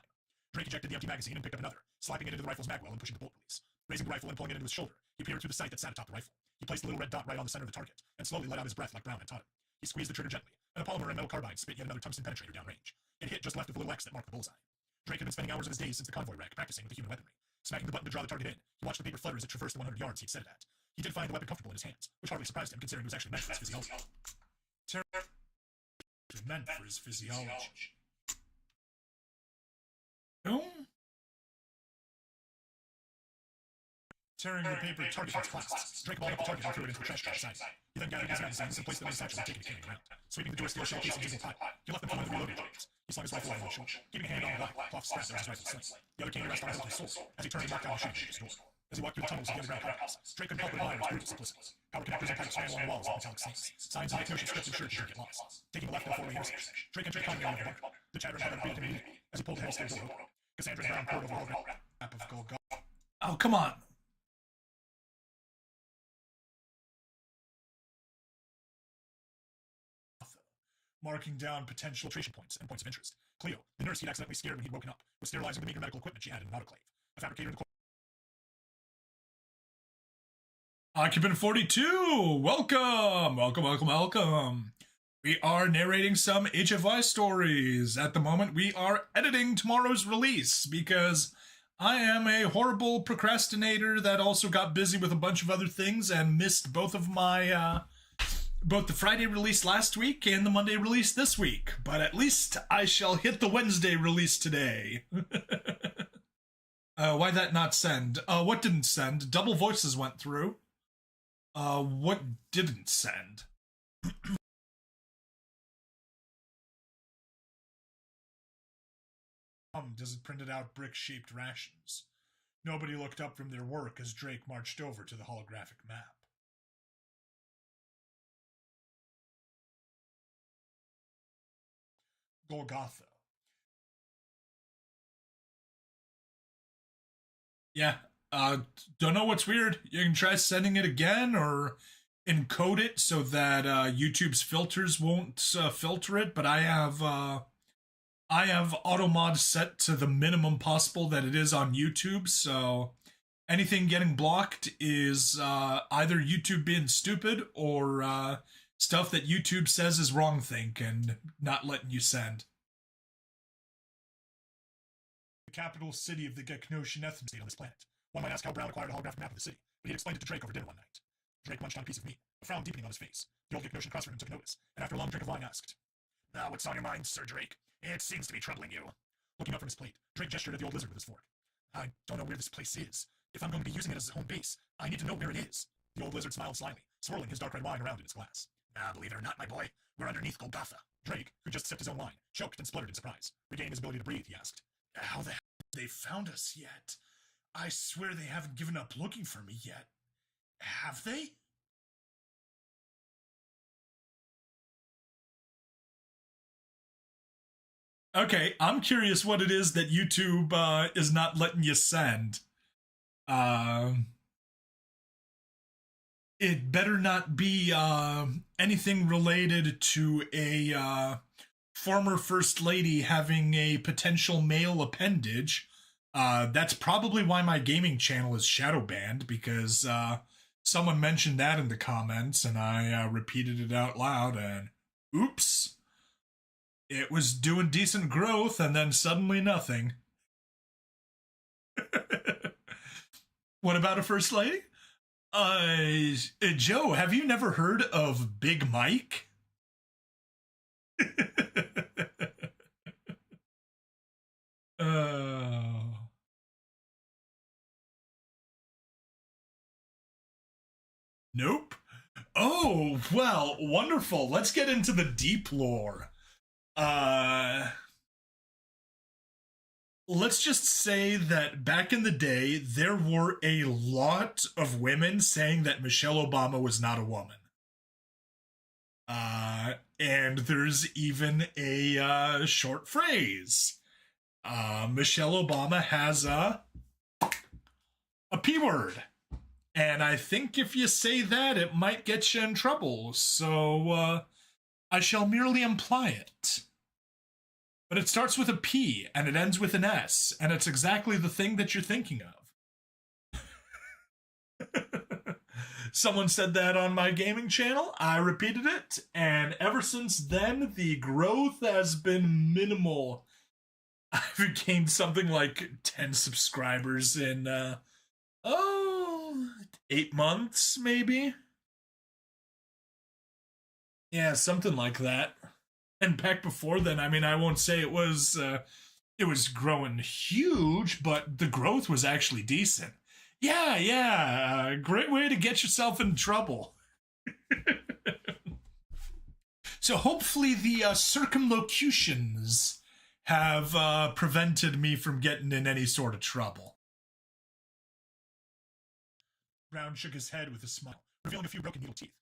Speaker 4: Drake ejected the empty magazine and picked up another, slapping it into the rifle's magwell and pushing the bolt release. Raising the rifle and pulling it into his shoulder, he peered through the sight that sat atop the rifle. He placed the little red dot right on the center of the target, and slowly let out his breath like Brown had taught him. He squeezed the trigger gently, and the polymer and metal carbine spit yet another tungsten penetrator downrange. It hit just left of the little X that marked the bullseye. Drake had been spending hours of his days since the convoy wreck practicing with the human weaponry. Smacking the button to draw the target in, he watched the paper flutter as it traversed the 100 yards he'd set it at. He did find the weapon comfortable in his hands, which hardly surprised him considering it was actually meant for his physiology.
Speaker 1: Meant for his physiology. No?
Speaker 4: Tearing the paper target from its clasps, Drake balled up the target and threw it into a trash can beside him. He then gathered his magazines and placed them in his satchel and taken it carrying around. Sweeping the door steel shell casings into a pile, he left them for one of the reloading targets. He slung his rifle over his shoulder, keeping a hand on the black cloth strap that was his rifle's sling. The other cane rested on his sword as he turned and walked down the shooting range door. As he walked through the tunnels of the underground power house, Drake couldn't help but admire its brutal simplicity. Power connectors and pipes ran along the walls with metallic stains. Signs and motion strips ensured he didn't get lost. Taking the left of the four-way intersection, Drake entered the bunker. The chatter and heaven greeted him immediately as he pulled the heavy steel door open. Cassandra's brown poured over the map of Golgotha.
Speaker 1: Oh, come on.
Speaker 4: Marking down potential filtration points and points of interest. Cleo, the nurse he'd accidentally scared when he'd woken up, was sterilizing the meager medical equipment she had in an autoclave. A fabricator in the
Speaker 1: Occupant 42, welcome. We are narrating some HFI stories. At the moment, we are editing tomorrow's release because I am a horrible procrastinator that also got busy with a bunch of other things and missed both of my, both the Friday release last week and the Monday release this week. But at least I shall hit the Wednesday release today. Why that not send? What didn't send? Double voices went through. What didn't send? Does it printed out brick-shaped rations? Nobody looked up from their work as Drake marched over to the holographic map. Golgotha. Yeah, Don't know what's weird. You can try sending it again or encode it so that YouTube's filters won't filter it. But I have auto mod set to the minimum possible that it is on YouTube. So anything getting blocked is either YouTube being stupid or stuff that YouTube says is wrong think and not letting you send.
Speaker 4: The capital city of the Geknoshan ethnic state on this planet. One might ask how Brown acquired a holographic map of the city, but he explained it to Drake over dinner one night. Drake munched on a piece of meat, a frown deepening on his face. The old Geknoshan crossed from him took notice, and after a long drink of wine asked, "Now, what's on your mind, Sir Drake? It seems to be troubling you." Looking up from his plate, Drake gestured at the old lizard with his fork. "I don't know where this place is. If I'm going to be using it as a home base, I need to know where it is." The old lizard smiled slyly, swirling his dark red wine around in its glass. "Believe it or not, my boy, we're underneath Golgotha." Drake, who just sipped his own wine, choked and spluttered in surprise. Regaining his ability to breathe, he asked, "How the hell
Speaker 1: They found us yet? I swear they haven't given up looking for me yet. Have they? Okay, I'm curious what it is that YouTube is not letting you send. It better not be anything related to a former first lady having a potential male appendage. That's probably why my gaming channel is shadow banned, because someone mentioned that in the comments and I repeated it out loud and oops. It was doing decent growth and then suddenly nothing. What about a first lady? Joe, have you never heard of Big Mike? Nope. Oh, well, wonderful. Let's get into the deep lore. Let's just say that back in the day, there were a lot of women saying that Michelle Obama was not a woman. And there's even a short phrase. Michelle Obama has a P word. And I think if you say that, it might get you in trouble. So, I shall merely imply it. But it starts with a P and it ends with an S, and it's exactly the thing that you're thinking of. Someone said that on my gaming channel. I repeated it, and ever since then, the growth has been minimal. I've gained something like 10 subscribers in, 8 months, maybe? Yeah, something like that. And back before then, I mean, I won't say it was growing huge, but the growth was actually decent. Yeah, great way to get yourself in trouble. So hopefully the circumlocutions have prevented me from getting in any sort of trouble.
Speaker 4: Brown shook his head with a smile, revealing a few broken needle teeth.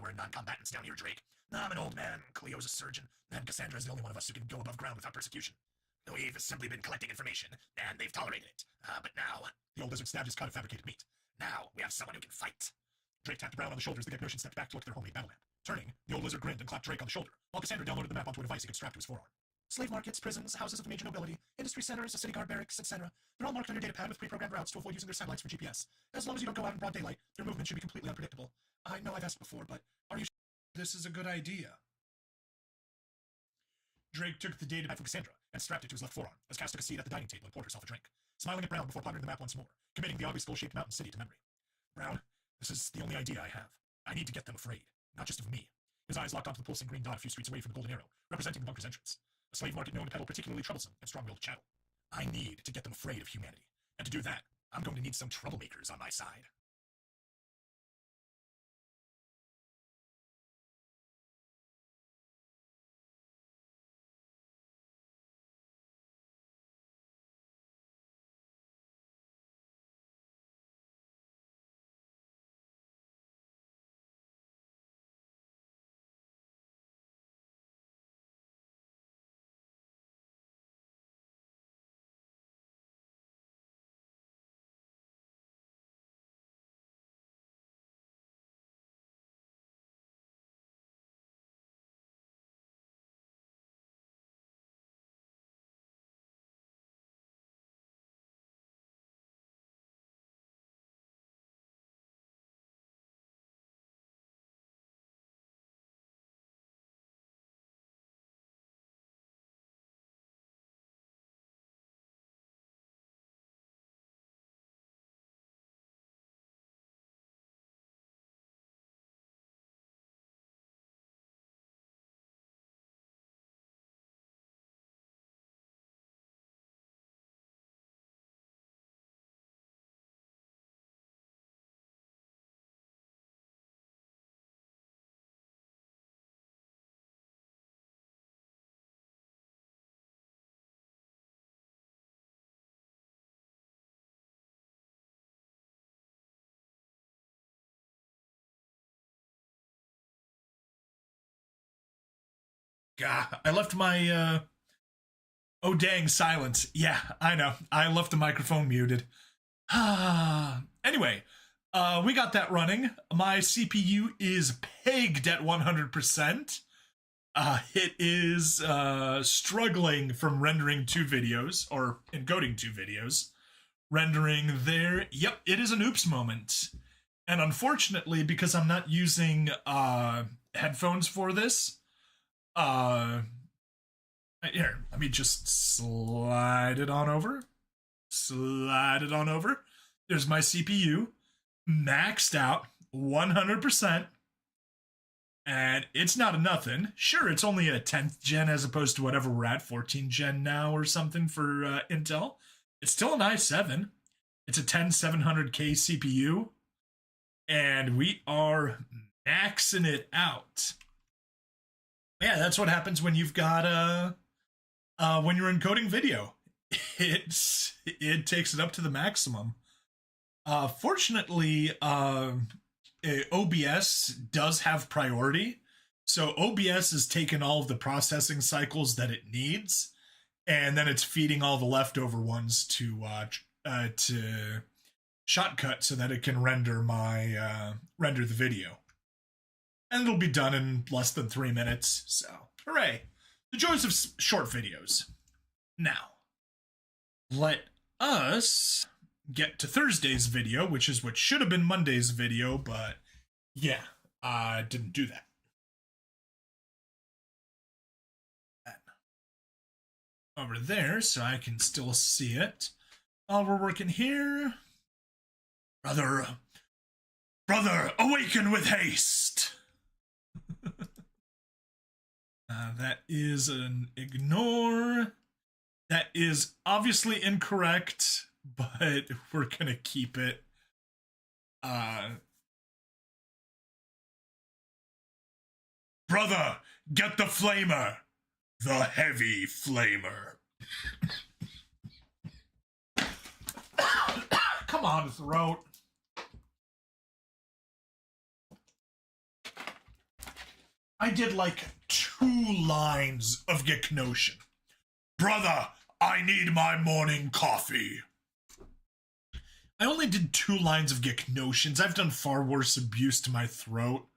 Speaker 4: We're non-combatants down here, Drake. I'm an old man, Cleo's a surgeon, and Cassandra's the only one of us who can go above ground without persecution. We've simply been collecting information, and they've tolerated it. But now, the old lizard stabbed his cut of fabricated meat. Now, we have someone who can fight. Drake tapped Brown on the shoulder as the Geknoshan stepped back to look at their homemade battle map. Turning, the old lizard grinned and clapped Drake on the shoulder, while Cassandra downloaded the map onto a device he could strap to his forearm. Slave markets, prisons, houses of the major nobility, industry centers, a city guard barracks, etc. They're all marked on your datapad with pre-programmed routes to avoid using their satellites for GPS. As long as you don't go out in broad daylight, your movement should be completely unpredictable. I know I've asked before, but are you sure
Speaker 1: this is a good idea?
Speaker 4: Drake took the data back from Cassandra and strapped it to his left forearm as Cass took a seat at the dining table and poured herself a drink, smiling at Brown before pondering the map once more, committing the oddly skull-shaped mountain city to memory. Brown, this is the only idea I have. I need to get them afraid, not just of me. His eyes locked onto the pulsing green dot a few streets away from the Golden Arrow, representing the bunker's entrance. A slave market known to peddle particularly troublesome and strong-willed chattel. I need to get them afraid of humanity. And to do that, I'm going to need some troublemakers on my side.
Speaker 1: God, I left my, oh dang, silence. Yeah, I know. I left the microphone muted. Anyway, we got that running. My CPU is pegged at 100%. It is struggling from rendering 2 videos, or encoding 2 videos. Rendering there. Yep, it is an oops moment. And unfortunately, because I'm not using headphones for this, here, let me just slide it on over. Slide it on over. There's my CPU, maxed out, 100%. And it's not a nothing. Sure, it's only a 10th gen as opposed to whatever we're at, 14 gen now or something for Intel. It's still an i7. It's a 10700K CPU. And we are maxing it out. Yeah, that's what happens when you've got when you're encoding video. It takes it up to the maximum. Fortunately, OBS does have priority. So OBS is taking all of the processing cycles that it needs, and then it's feeding all the leftover ones to Shotcut so that it can render render the video. And it'll be done in less than 3 minutes. So, hooray. The joys of short videos. Now, let us get to Thursday's video, which is what should have been Monday's video, but yeah, I didn't do that. Over there, so I can still see it. While we're working here. Brother, awaken with haste! That is an ignore. That is obviously incorrect, but we're gonna keep it. Brother, get the flamer. The heavy flamer. Come on, throat. I did like 2 lines of Geknotion. Brother, I need my morning coffee. I only did 2 lines of Geknotions. I've done far worse abuse to my throat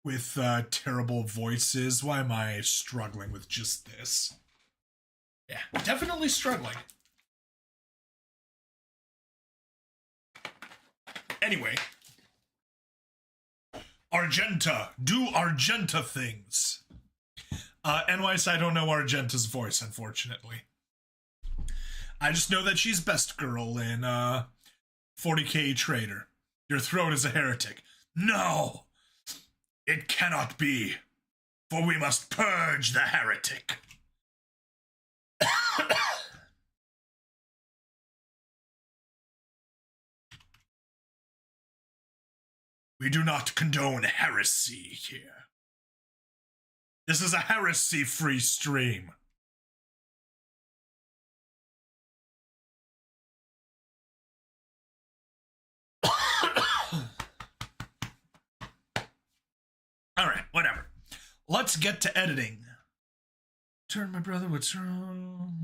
Speaker 1: with terrible voices. Why am I struggling with just this? Yeah, definitely struggling. Anyway. Argenta, do Argenta things. NYS, I don't know Argenta's voice, unfortunately. I just know that she's best girl in 40K Trader. Your throat is a heretic. No! It cannot be, for we must purge the heretic. We do not condone heresy here. This is a heresy-free stream. Alright, whatever. Let's get to editing. Turn, my brother, what's wrong?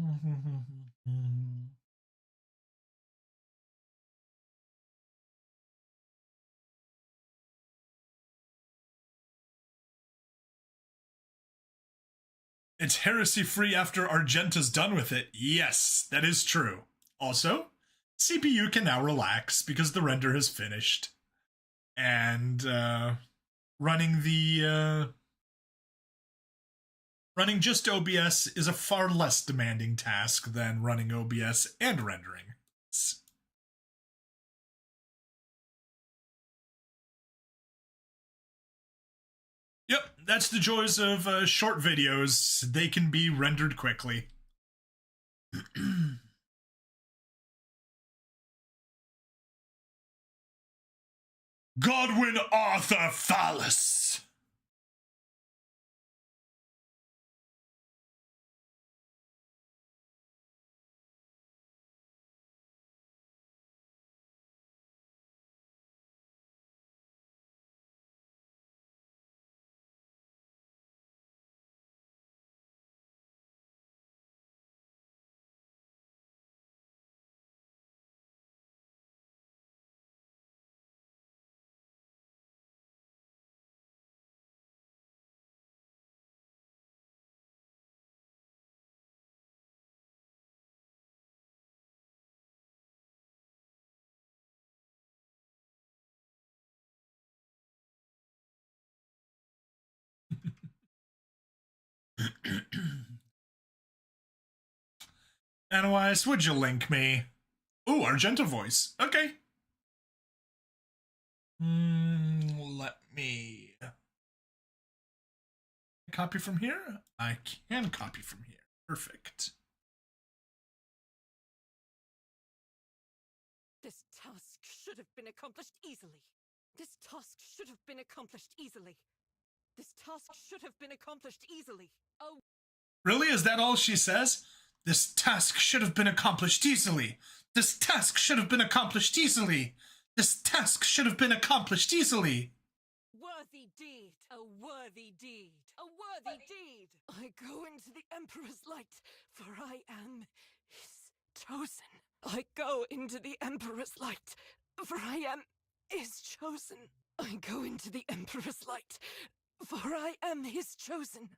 Speaker 1: It's heresy-free after Argenta's done with it. Yes, that is true. Also, CPU can now relax because the render has finished. And running just OBS is a far less demanding task than running OBS and rendering. Yep, that's the joys of short videos. They can be rendered quickly. Godwin Arthur Phallus. Anyway, would you link me? Ooh, Argento voice. Okay. Let me copy from here. I can copy from here. Perfect.
Speaker 5: This task should have been accomplished easily. This task should have been accomplished easily. This task should have been accomplished easily. Oh.
Speaker 1: Really? Is that all she says? This task should have been accomplished easily. This task should have been accomplished easily. This task should have been accomplished easily.
Speaker 5: Worthy deed, a worthy deed, a worthy deed. I go into the Emperor's light, for I am his chosen. I go into the Emperor's light, for I am his chosen. I go into the Emperor's light, for I am his chosen.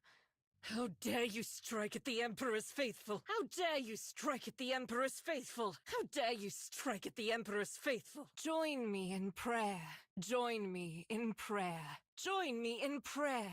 Speaker 5: How dare you strike at the Emperor's faithful? How dare you strike at the Emperor's faithful? How dare you strike at the Emperor's faithful? Join me in prayer. Join me in prayer. Join me in prayer.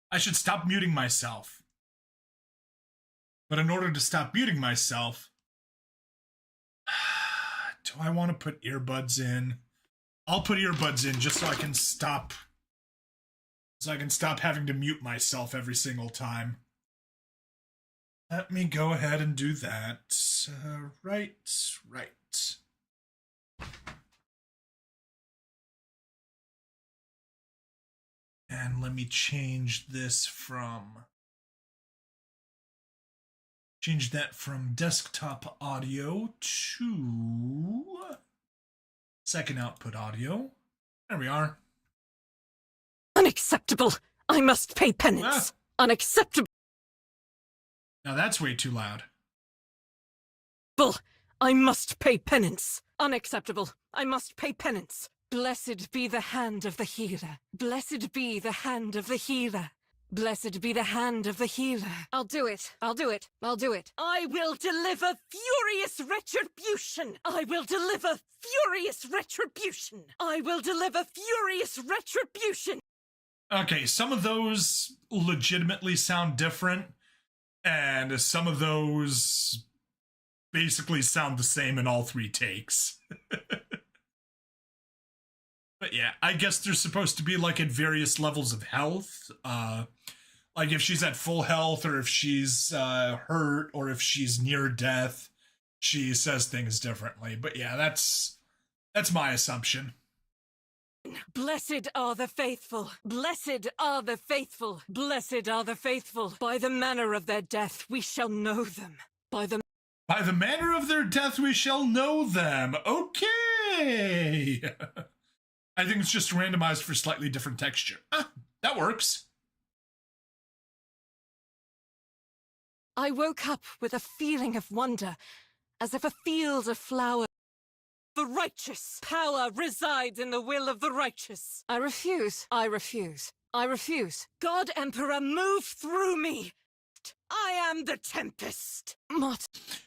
Speaker 1: I should stop muting myself. But in order to stop muting myself, do I want to put earbuds in? I'll put earbuds in just so I can stop. So I can stop having to mute myself every single time. Let me go ahead and do that. Right. And let me change this from... Change that from desktop audio to second output audio. There we are.
Speaker 5: Unacceptable! I must pay penance! Unacceptable!
Speaker 1: Now that's way too loud.
Speaker 5: I must pay penance! Unacceptable! I must pay penance! Blessed be the hand of the healer. Blessed be the hand of the healer. Blessed be the hand of the healer. I'll do it. I'll do it. I'll do it. I will deliver furious retribution. I will deliver furious retribution. I will deliver furious retribution.
Speaker 1: Okay, some of those legitimately sound different, and some of those basically sound the same in all three takes. But yeah, I guess they're supposed to be like at various levels of health. Like if she's at full health, or if she's hurt, or if she's near death, she says things differently. But yeah, that's my assumption.
Speaker 5: Blessed are the faithful. Blessed are the faithful. Blessed are the faithful. By the manner of their death we shall know them. By the
Speaker 1: manner of their death we shall know them. Okay. I think it's just randomized for slightly different texture. That works.
Speaker 5: I woke up with a feeling of wonder, as if a field of flowers. The righteous power resides in the will of the righteous. I refuse. I refuse. I refuse. God Emperor, move through me. I am the Tempest.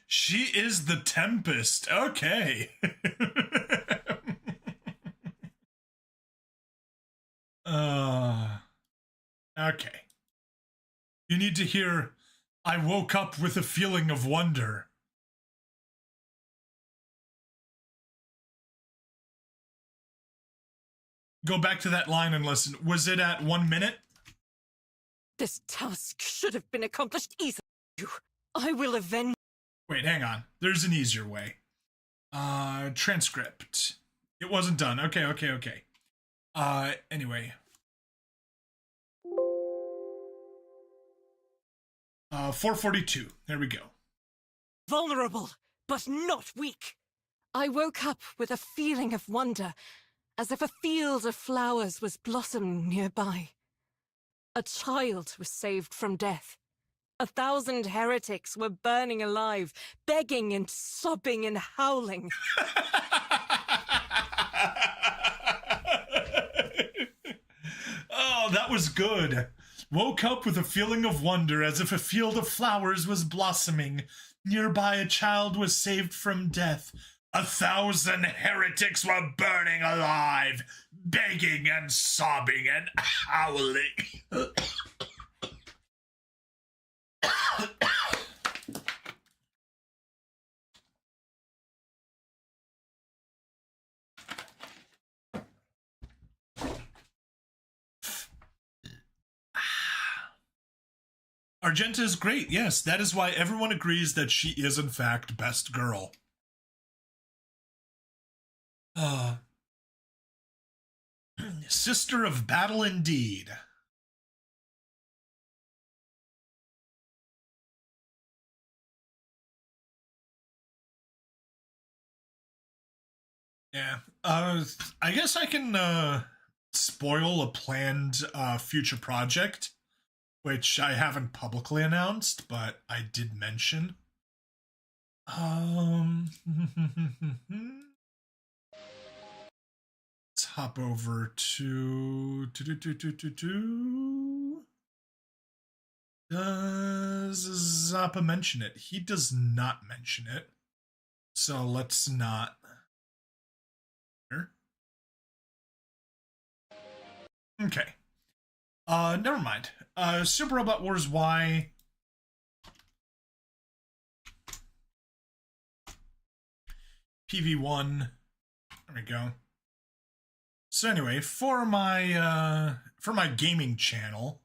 Speaker 1: She is the Tempest. Okay. Okay. You need to hear, I woke up with a feeling of wonder. Go back to that line and listen. Was it at 1 minute?
Speaker 5: This task should have been accomplished easily. I will avenge.
Speaker 1: Wait, hang on. There's an easier way. Transcript. It wasn't done. Okay. Anyway. 442. There we go.
Speaker 5: Vulnerable, but not weak. I woke up with a feeling of wonder, as if a field of flowers was blossoming nearby. A child was saved from death. 1,000 heretics were burning alive, begging and sobbing and howling.
Speaker 1: Oh, that was good. woke up with a feeling of wonder as if a field of flowers was blossoming. Nearby a child was saved from death. 1,000 heretics were burning alive, begging and sobbing and howling. Argenta is great, yes. That is why everyone agrees that she is, in fact, best girl. Sister of Battle indeed. Yeah. I guess I can spoil a planned future project, which I haven't publicly announced, but I did mention. Let's hop over to Does Zappa mention it? He does not mention it. So let's not. Okay. Never mind. Super Robot Wars Y. PV1. There we go. So anyway, for my gaming channel,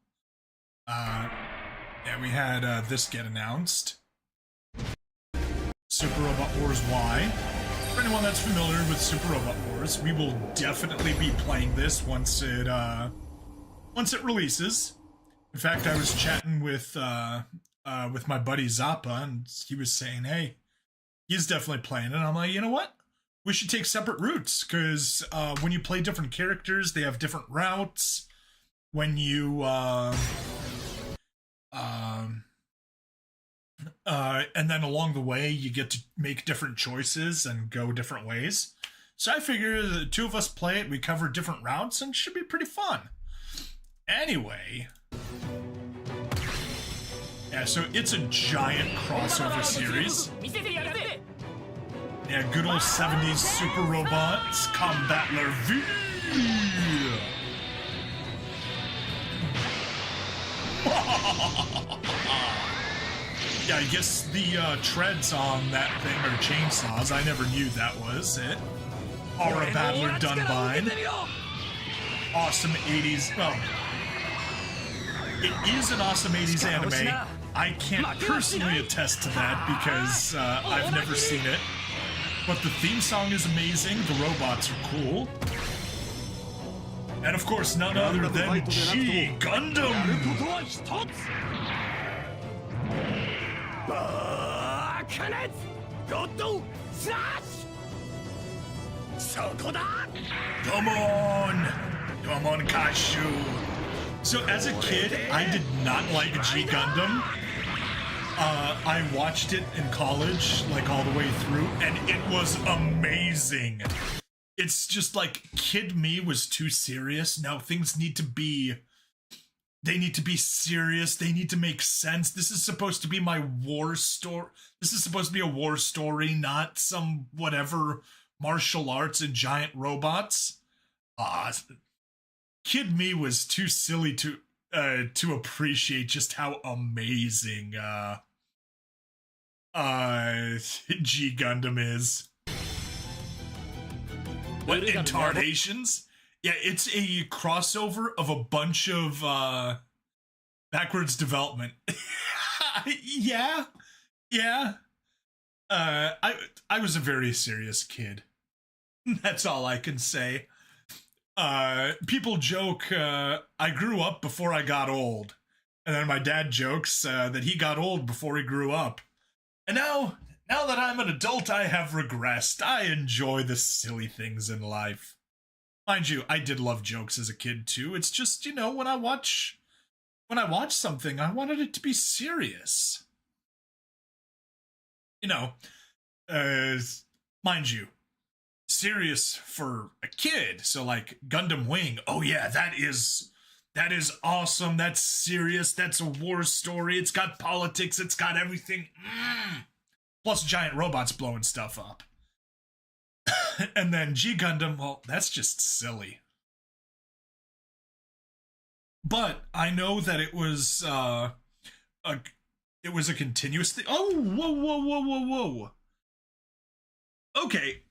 Speaker 1: yeah, we had this get announced. Super Robot Wars Y. For anyone that's familiar with Super Robot Wars, we will definitely be playing this once it releases. In fact, I was chatting with my buddy Zappa, and he was saying, "Hey, he's definitely playing it." And I'm like, you know what? We should take separate routes, because when you play different characters, they have different routes. When you and then along the way, you get to make different choices and go different ways. So I figure the two of us play it, we cover different routes, and it should be pretty fun. Anyway, yeah, so it's a giant crossover series. Yeah, good old 70s Super Robots, Combattler V! Yeah, I guess the treads on that thing are chainsaws. I never knew that was it. Aura Battler Dunbine. Awesome 80s. Well, it is an awesome 80s anime. I can't personally attest to that because I've never seen it. But the theme song is amazing. The robots are cool. And of course, none other than G Gundam. Come on! Come on, Kashu! So as a kid, I did not like G Gundam. I watched it in college, like all the way through, and it was amazing. It's just like, kid me was too serious. Now things need to be... They need to be serious. They need to make sense. This is supposed to be my war story. This is supposed to be a war story, not some whatever martial arts and giant robots. Kid me was too silly to appreciate just how amazing G Gundam is. What, incarnations? Yeah, it's a crossover of a bunch of backwards development. Yeah. I was a very serious kid. That's all I can say. People joke I grew up before I got old. And then my dad jokes that he got old before he grew up. And now that I'm an adult, I have regressed. I enjoy the silly things in life. Mind you, I did love jokes as a kid too. It's just, you know, when I watch something, I wanted it to be serious. You know, mind you, serious for a kid. So like Gundam Wing, oh yeah, that is That is awesome. That's serious. That's a war story. It's got politics. It's got everything. Plus giant robots blowing stuff up. And then G Gundam, well, that's just silly. But I know that it was a continuous thing. Oh, whoa. Okay,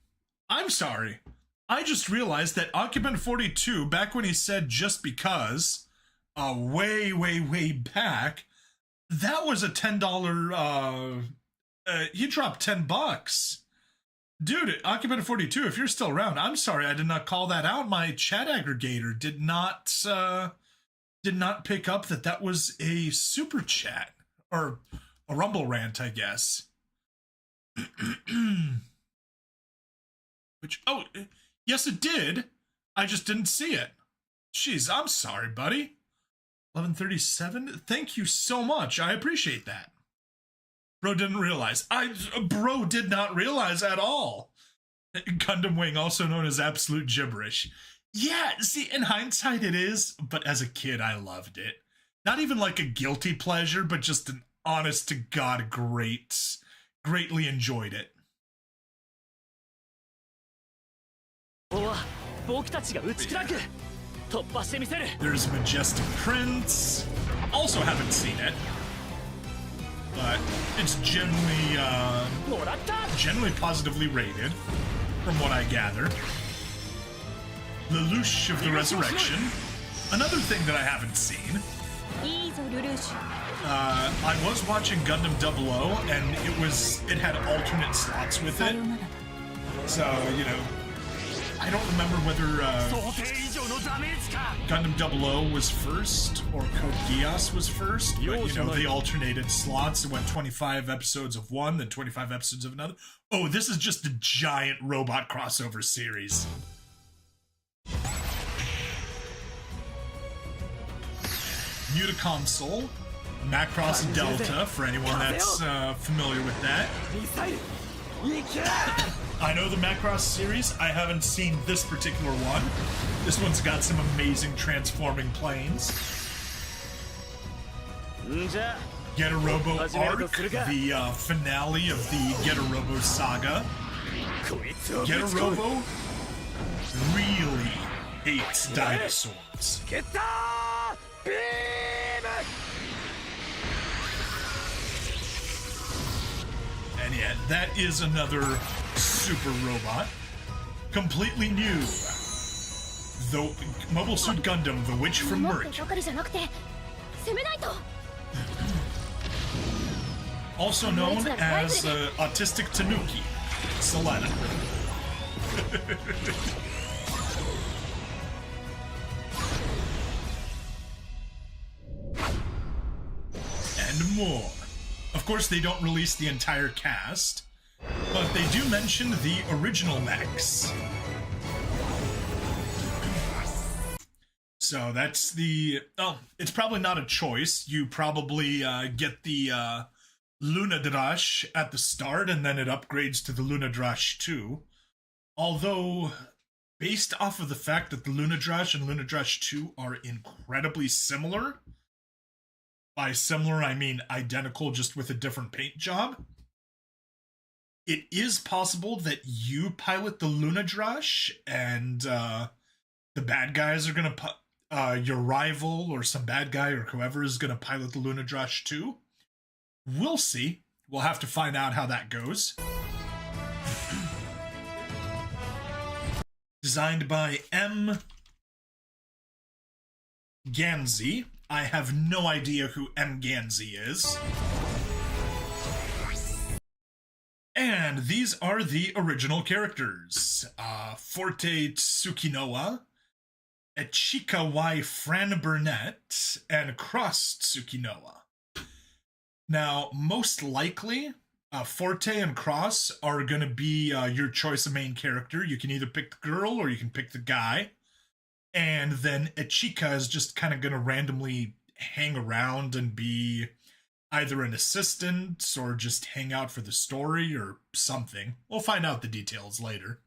Speaker 1: I'm sorry. I just realized that Occupant 42, back when he said just because, way back, that was a $10, he dropped $10. Dude, Occupant 42, if you're still around, I'm sorry I did not call that out. My chat aggregator did not pick up that was a super chat, or a Rumble rant, I guess. Which, oh, yes it did. I just didn't see it. Jeez, I'm sorry, buddy. 11:37. Thank you so much. I appreciate that. Bro didn't realize. Bro did not realize at all. Gundam Wing, also known as absolute gibberish. Yeah, see, in hindsight it is, but as a kid I loved it. Not even like a guilty pleasure, but just an honest to God greatly enjoyed it. There's Majestic Prince. Also haven't seen it, but it's generally positively rated, from what I gather. Lelouch of the Resurrection. Another thing that I haven't seen. I was watching Gundam 00, and it had alternate slots with it. So, you know, I don't remember whether Gundam 00 was first or Code Geass was first, but, you know, they alternated slots. It went 25 episodes of one, then 25 episodes of another. Oh, this is just a giant robot crossover series. Mutaconsole, Macross Delta, for anyone that's familiar with that. I know the Macross series. I haven't seen this particular one. This one's got some amazing transforming planes. Get a Robo Arc, the finale of the Get a Robo saga. Get a Robo really hates dinosaurs. And yeah, that is another super robot. Completely new. The Mobile Suit Gundam, the Witch from Mercury. Also known as Autistic Tanuki, Selena. And more. Of course, they don't release the entire cast, but they do mention the original mechs. So that's the... Oh, it's probably not a choice. You probably get the Lunadrash at the start, and then it upgrades to the Lunadrash 2. Although, based off of the fact that the Lunadrash and Lunadrash 2 are incredibly similar... By similar, I mean identical, just with a different paint job. It is possible that you pilot the Lunadrash, and the bad guys are going to... your rival or some bad guy or whoever is going to pilot the Lunadrash too. We'll see. We'll have to find out how that goes. Designed by M. Ganzi. I have no idea who M. Ganzi is. And these are the original characters. Forte Tsukinoa, Echika Y. Fran Burnett, and Cross Tsukinoa. Now, most likely, Forte and Cross are going to be your choice of main character. You can either pick the girl or you can pick the guy. And then Echika is just kind of going to randomly hang around and be either an assistant or just hang out for the story or something. We'll find out the details later.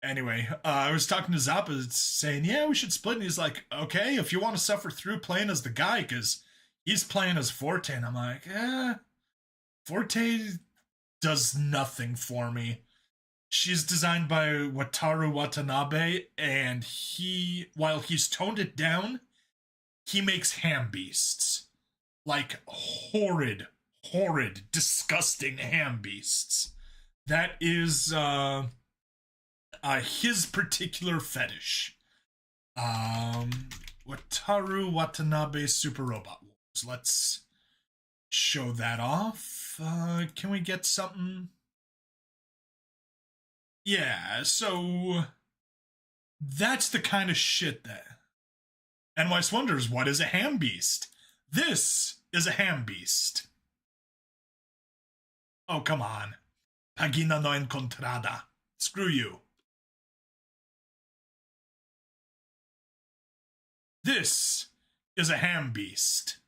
Speaker 1: Anyway, I was talking to Zappa saying, yeah, we should split. And he's like, okay, if you want to suffer through playing as the guy, because he's playing as Forte. And I'm like, Forte does nothing for me. She's designed by Wataru Watanabe, and while he's toned it down, he makes ham beasts. Like horrid, disgusting ham beasts. That is his particular fetish. Wataru Watanabe Super Robot Wars. Let's show that off. Can we get something? Yeah, so that's the kind of shit that NYS wonders, what is a ham beast? This is a ham beast. Oh, come on. Pagina no encontrada. Screw you. This is a ham beast.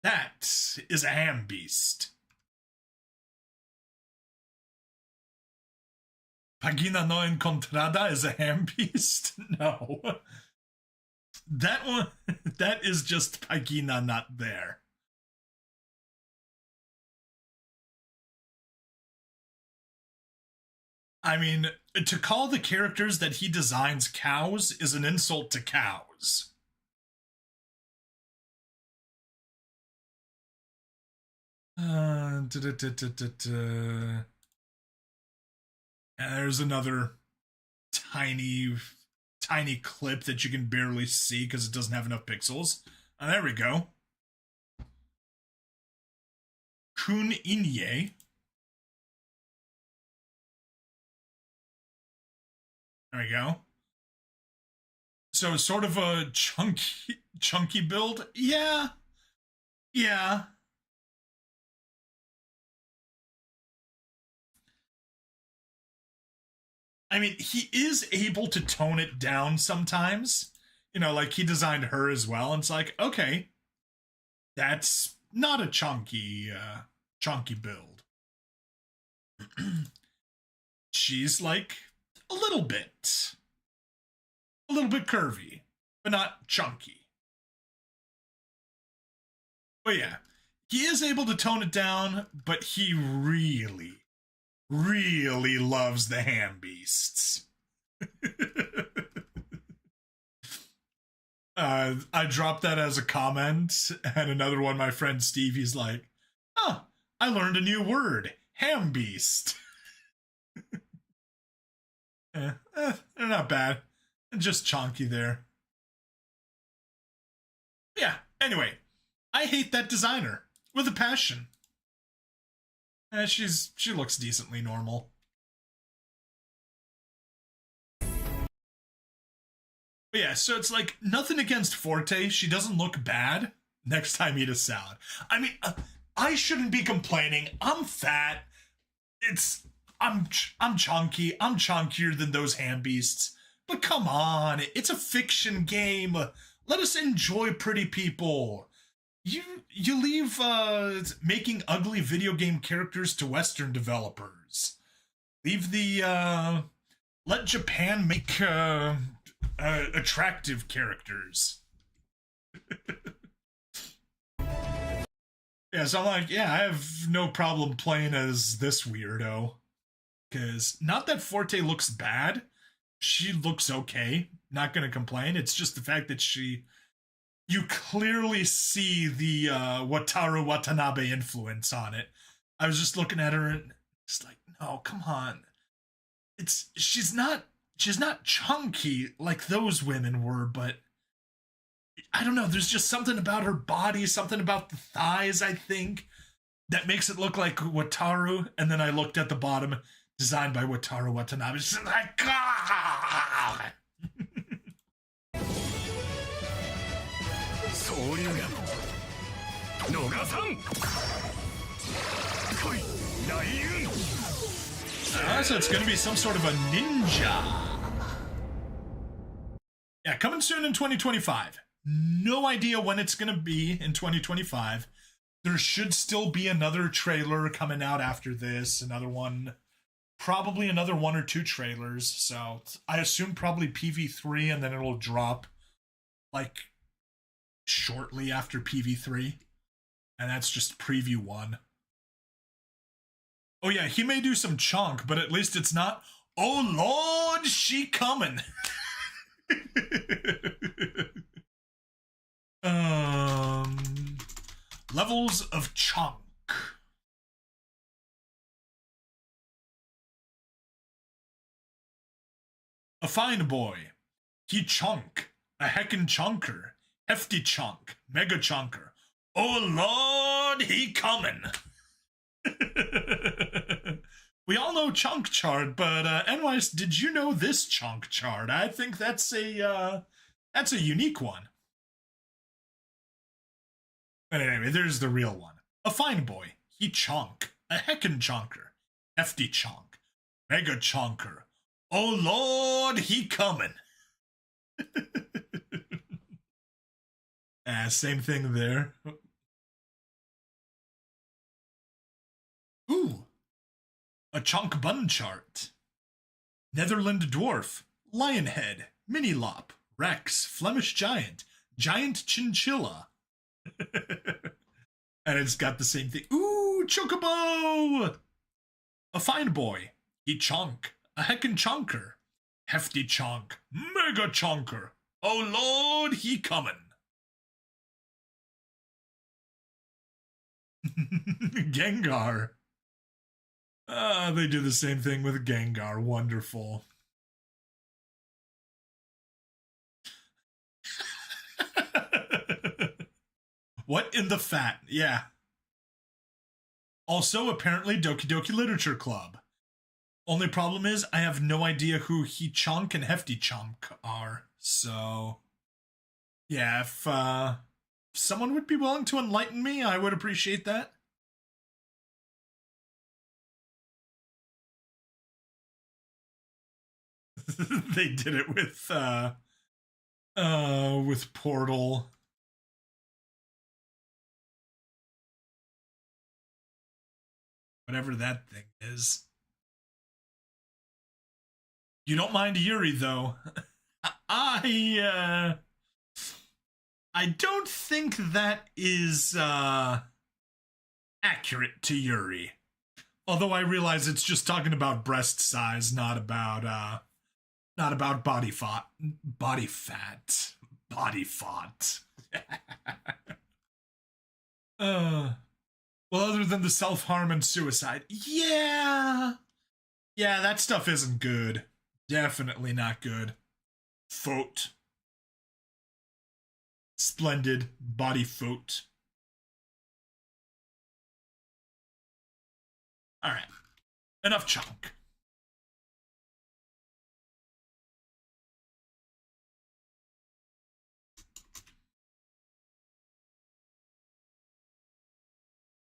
Speaker 1: That is a ham beast. Pagina no encontrada is a ham beast? No. That one, that is just Pagina not there. I mean, to call the characters that he designs cows is an insult to cows. There's another tiny clip that you can barely see because it doesn't have enough pixels. There we go. Kun Inye. There we go. So sort of a chunky build. Yeah. I mean, he is able to tone it down sometimes. You know, like he designed her as well. And it's like, okay, that's not a chunky build. She's like a little bit curvy, but not chunky. But yeah, he is able to tone it down, but he really loves the ham beasts. I dropped that as a comment, and another one, my friend Steve, he's like, oh, I learned a new word, ham beast. They're not bad. Just chunky there. Yeah, anyway, I hate that designer with a passion. She looks decently normal. But yeah, so it's like nothing against Forte. She doesn't look bad. Next time, eat a salad. I mean, I shouldn't be complaining. I'm fat. I'm chunky. I'm chunkier than those ham beasts. But come on, it's a fiction game. Let us enjoy pretty people. You leave making ugly video game characters to Western developers. Leave the let Japan make attractive characters. Yeah, so I'm like, yeah, I have no problem playing as this weirdo. Because not that Forte looks bad. She looks okay. Not gonna complain. It's just the fact that you clearly see the Wataru Watanabe influence on it. I was just looking at her and it's like, no, come on. She's not chunky like those women were, but I don't know, there's just something about her body, something about the thighs, I think, that makes it look like Wataru. And then I looked at the bottom, designed by Wataru Watanabe. It's like, God! So it's going to be some sort of a ninja. Yeah, coming soon in 2025. No idea when it's going to be in 2025, There should still be another trailer coming out after this, another one, probably another 1 or 2 trailers. So I assume probably PV3, and then it'll drop like shortly after PV3, and that's just preview 1. Oh yeah, he may do some chunk, but at least it's not, oh Lord, she coming. Levels of chunk. A fine boy. He chunk. A heckin' chunker. Hefty chunk. Mega chunker. Oh Lord, he coming. We all know chunk chart, but NYS, did you know this chunk chart? I think that's a unique one. But anyway, there's the real one. A fine boy. He chunk. A heckin' chunker. Hefty chunk. Mega chunker. Oh Lord, he coming. Same thing there. Ooh. A chunk bun chart. Netherland dwarf. Lionhead. Mini lop. Rex. Flemish giant. Giant chinchilla. And it's got the same thing. Ooh, chocobo! A fine boy. He chunk. A heckin' chunker. Hefty chunk. Mega chunker. Oh Lord, he coming. Gengar. They do the same thing with Gengar. Wonderful. What in the fat? Yeah. Also, apparently, Doki Doki Literature Club. Only problem is, I have no idea who He Chunk and Hefty Chunk are. So, yeah, if someone would be willing to enlighten me, I would appreciate that. They did it with Portal. Whatever that thing is. You don't mind Yuri, though. I don't think that is accurate to Yuri. Although I realize it's just talking about breast size, not about body fat. Body fat. Body fat. Well, other than the self-harm and suicide. Yeah, that stuff isn't good. Definitely not good. Foot. Splendid body foot. Alright. Enough chunk.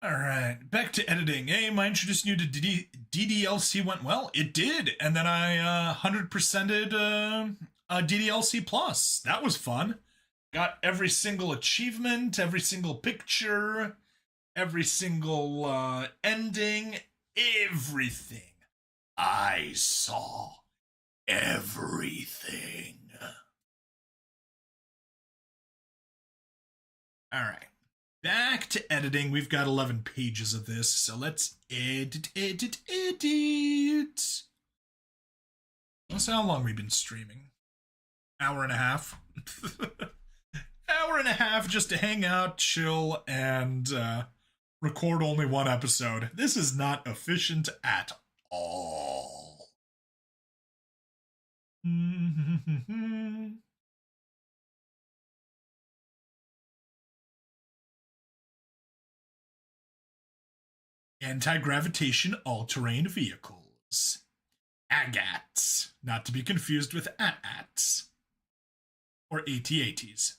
Speaker 1: Alright, back to editing. Hey, my introducing you to DDLC went well? It did, and then I 100%ed DDLC Plus. That was fun. Got every single achievement, every single picture, every single ending, everything. I saw everything. Alright. Back to editing. We've got 11 pages of this, so let's edit. Let's see how long we've been streaming. Hour and a half. Hour and a half just to hang out, chill, and record only one episode. This is not efficient at all. Anti-gravitation all-terrain vehicles. AGATs, not to be confused with AT-ATs. Or AT-ATs.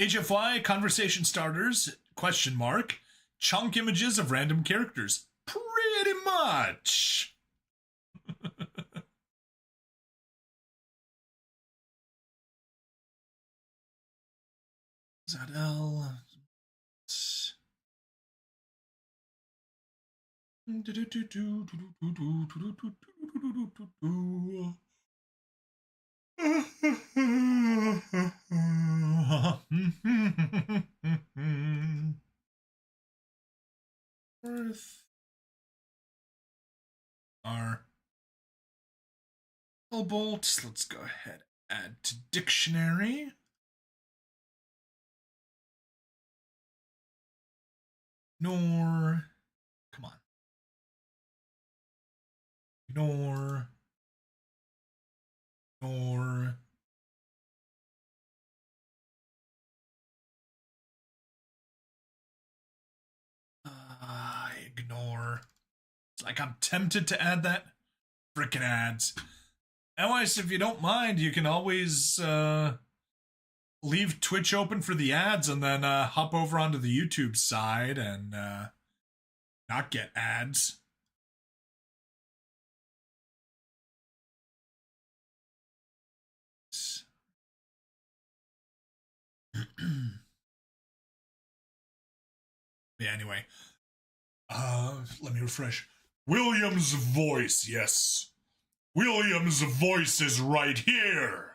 Speaker 1: HFY conversation starters. Question mark. Chunk images of random characters. Pretty much. Is that L? Worth our bolts. Let's go ahead and add to dictionary. Ignore. Come on. Ignore. Ignore. Ignore. It's like I'm tempted to add that. Frickin' ads. Otherwise, if you don't mind, you can always leave Twitch open for the ads and then hop over onto the YouTube side and not get ads. Yeah, anyway. Let me refresh. William's voice, yes. William's voice is right here.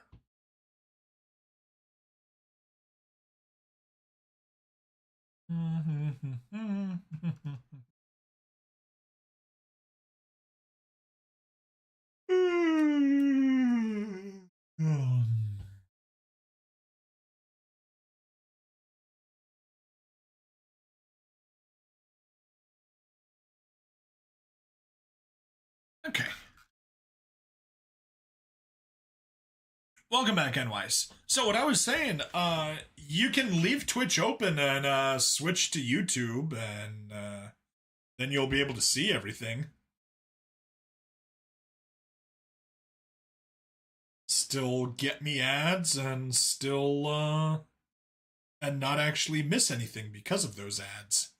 Speaker 1: Okay. Welcome back, NYs. So what I was saying, you can leave Twitch open and switch to YouTube, and then you'll be able to see everything. Still get me ads and still and not actually miss anything because of those ads.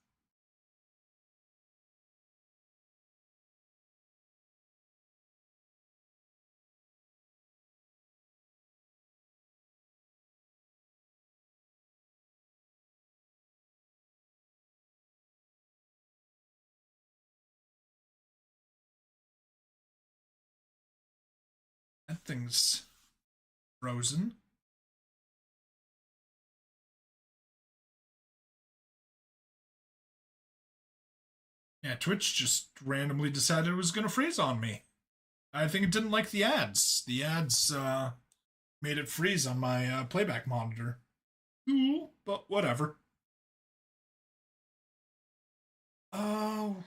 Speaker 1: That thing's frozen. Yeah, Twitch just randomly decided it was going to freeze on me. I think it didn't like the ads. The ads made it freeze on my playback monitor. Cool, but whatever.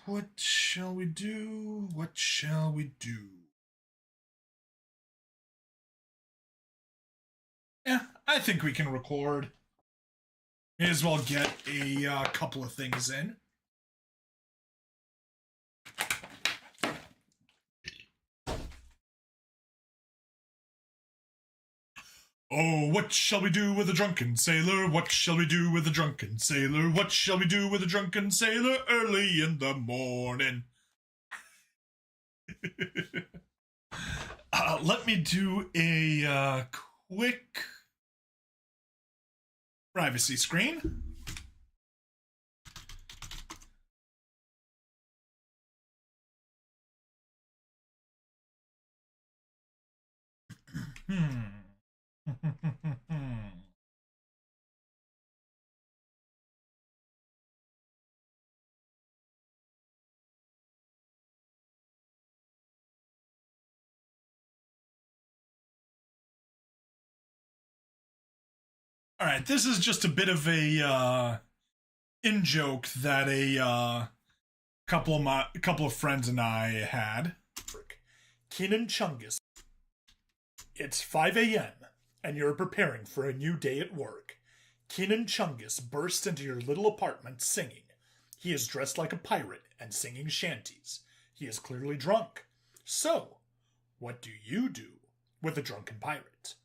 Speaker 1: What shall we do? What shall we do? Yeah, I think we can record. May as well get a couple of things in. Oh, what shall we do with a drunken sailor? What shall we do with a drunken sailor? What shall we do with a drunken sailor early in the morning? Let me do a quick privacy screen. All right, this is just a bit of a in-joke that a couple of friends and I had. Keenan Chungus. It's 5 a.m. and you're preparing for a new day at work. Keenan Chungus bursts into your little apartment singing. He is dressed like a pirate and singing shanties. He is clearly drunk. So, what do you do with a drunken pirate?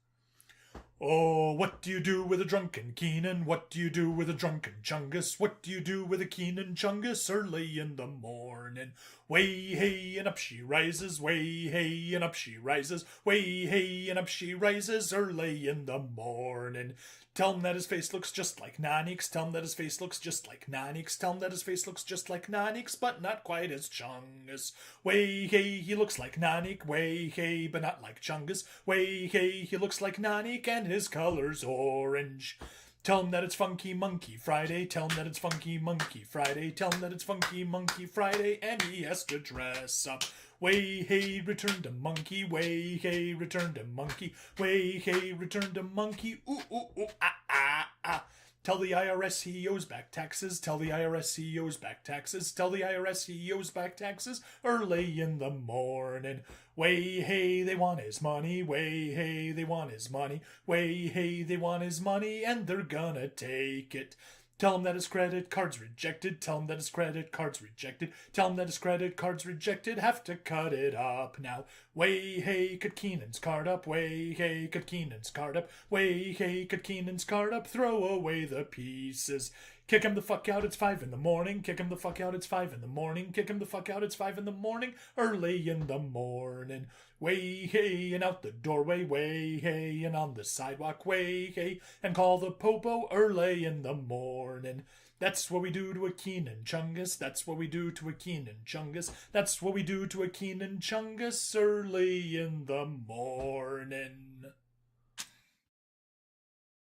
Speaker 1: Oh, what do you do with a drunken Keenan? What do you do with a drunken Chungus? What do you do with a Keenan Chungus early in the morning? Way hey and up she rises, way hey and up she rises, way hey and up she rises early in the morning. Tell him that his face looks just like Nonix. Tell him that his face looks just like Nonix. Tell him that his face looks just like Nonix, but not quite as Chungus. Way hey, he looks like Nonik. Way hey, but not like Chungus. Way hey, he looks like Nonik, and his color's orange. Tell him that it's Funky Monkey Friday. Tell him that it's Funky Monkey Friday. Tell him that it's Funky Monkey Friday, and he has to dress up. Way hey, return to monkey. Way hey, return to monkey. Way hey, return to monkey. Ooh, ooh, ooh, ah, ah, ah. Tell the IRS he owes back taxes. Tell the IRS he owes back taxes. Tell the IRS he owes back taxes early in the morning. Way hey, they want his money. Way hey, they want his money. Way hey, they want his money, and they're gonna take it. Tell him that his credit card's rejected. Tell him that his credit card's rejected. Tell him that his credit card's rejected. Have to cut it up now. Way hey, cut Keenan's card up. Way hey, cut Keenan's card up. Way hey, cut Keenan's card up. Throw away the pieces. Kick him the fuck out, it's 5 in the morning. Kick him the fuck out, it's 5 in the morning. Kick him the fuck out, it's 5 in the morning. Early in the morning. Way hey, and out the doorway. Way hey, and on the sidewalk. Way hey, and call the popo early in the morning. That's what we do to a Keenan Chungus. That's what we do to a Keenan Chungus. That's what we do to a Keenan Chungus early in the morning.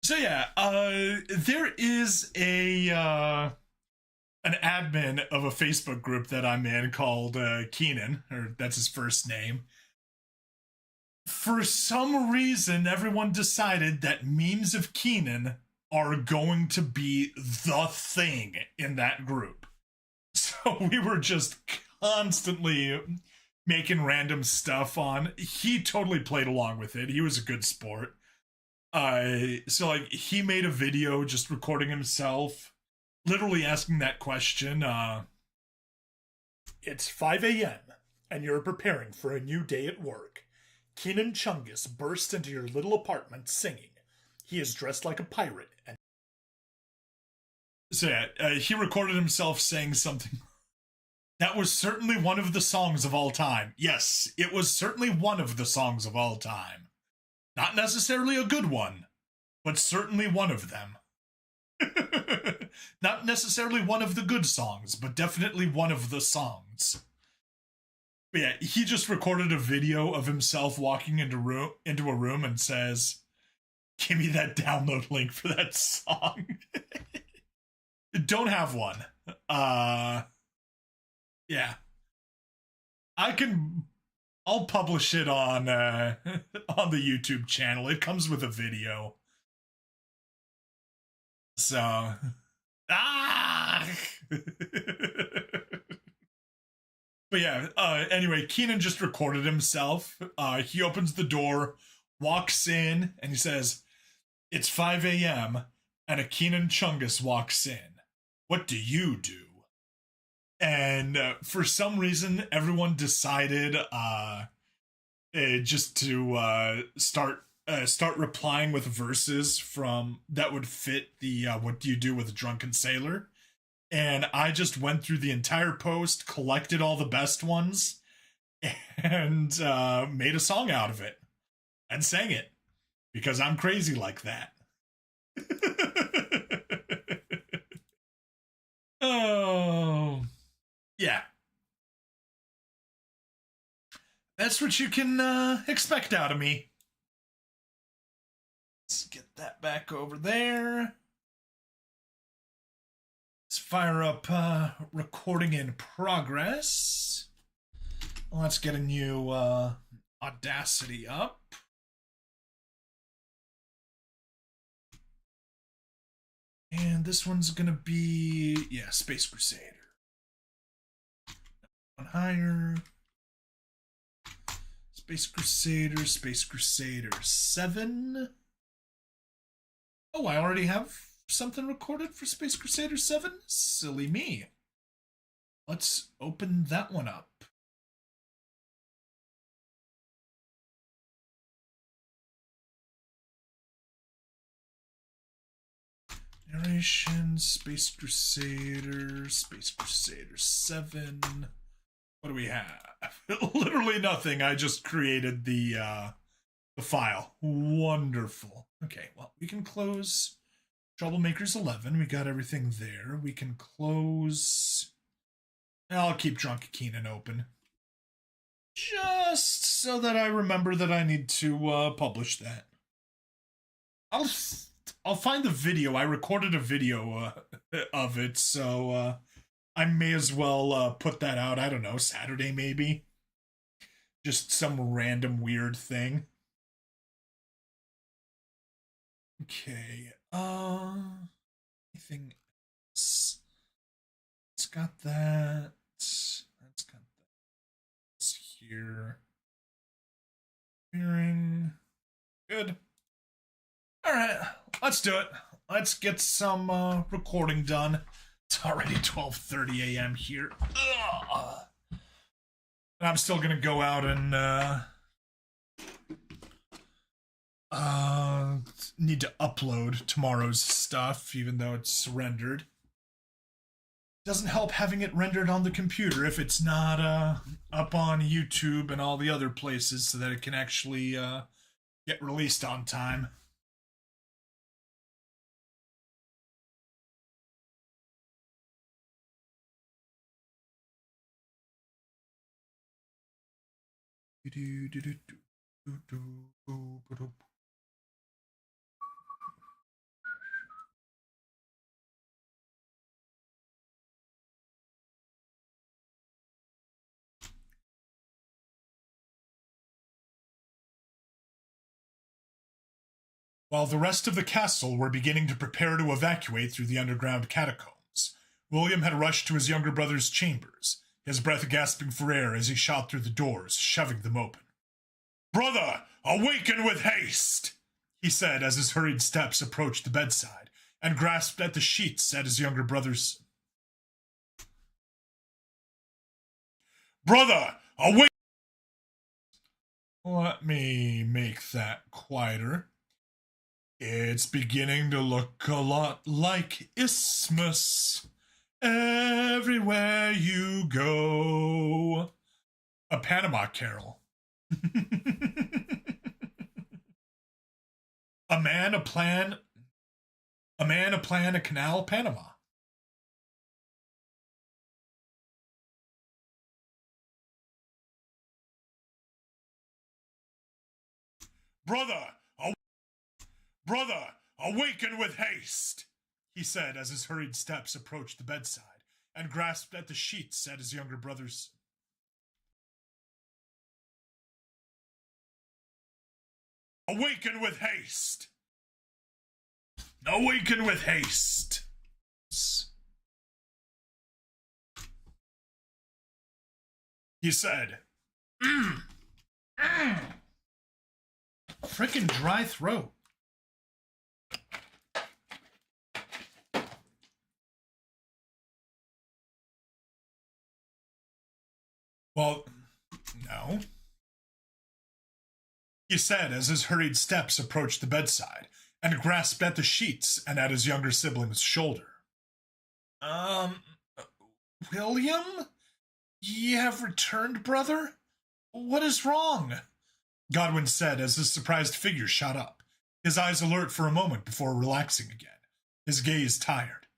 Speaker 1: So yeah, there is an admin of a Facebook group that I'm in called Keenan, or that's his first name. For some reason, everyone decided that memes of Keenan are going to be the thing in that group. So we were just constantly making random stuff on. He totally played along with it. He was a good sport. So like he made a video just recording himself, literally asking that question. It's 5 a.m. and you're preparing for a new day at work. Keenan Chungus bursts into your little apartment singing. He is dressed like a pirate. And so yeah, he recorded himself saying something. That was certainly one of the songs of all time. Yes, it was certainly one of the songs of all time. Not necessarily a good one, but certainly one of them. Not necessarily one of the good songs, but definitely one of the songs. But yeah, he just recorded a video of himself walking into a room and says, "Give me that download link for that song." Don't have one. Yeah. I'll publish it on the YouTube channel. It comes with a video. So, But yeah, anyway, Keenan just recorded himself. He opens the door, walks in, and he says, "It's 5 a.m., and a Keenan Chungus walks in. What do you do?" And for some reason, everyone decided just to start replying with verses from that would fit the "What do you do with a drunken sailor?" And I just went through the entire post, collected all the best ones, and made a song out of it and sang it because I'm crazy like that. Oh. Yeah. That's what you can expect out of me. Let's get that back over there. Let's fire up recording in progress. Let's get a new Audacity up. And this one's gonna be, yeah, Space Crusader. One higher. Space Crusader 7. Oh, I already have something recorded for Space Crusader 7? Silly me. Let's open that one up. Narration, Space Crusader, Space Crusader 7. What do we have? Literally nothing. I just created the file. Wonderful. Okay, well, we can close Troublemakers 11. We got everything there. We can close... I'll keep Drunk Keenan open. Just so that I remember that I need to publish that. I'll find the video. I recorded a video of it, so I may as well put that out. I don't know, Saturday maybe. Just some random weird thing. Okay. Anything else? It's got that. That's got that. It's here. Hearing. Good. All right, let's do it. Let's get some recording done. It's already 12:30 a.m. here. Ugh. And I'm still gonna go out and need to upload tomorrow's stuff, even though it's rendered. Doesn't help having it rendered on the computer if it's not up on YouTube and all the other places, so that it can actually get released on time. While the rest of the castle were beginning to prepare to evacuate through the underground catacombs, William had rushed to his younger brother's chambers, his breath gasping for air as he shot through the doors, shoving them open. "Brother, awaken with haste!" he said as his hurried steps approached the bedside, and grasped at the sheets at his younger brother's... "Brother, awake!" Let me make that quieter. It's beginning to look a lot like Isthmus. Everywhere you go. A Panama Carol. A man, a plan, a canal, Panama. Brother, awaken with haste, he said as his hurried steps approached the bedside, and grasped at the sheets at his younger brother's... "Awaken with haste! Awaken with haste!" He said. Frickin' dry throat. Well, no. He said as his hurried steps approached the bedside, and grasped at the sheets and at his younger sibling's shoulder. William? Ye have returned, brother? What is wrong? Godwin said as his surprised figure shot up, his eyes alert for a moment before relaxing again, his gaze tired.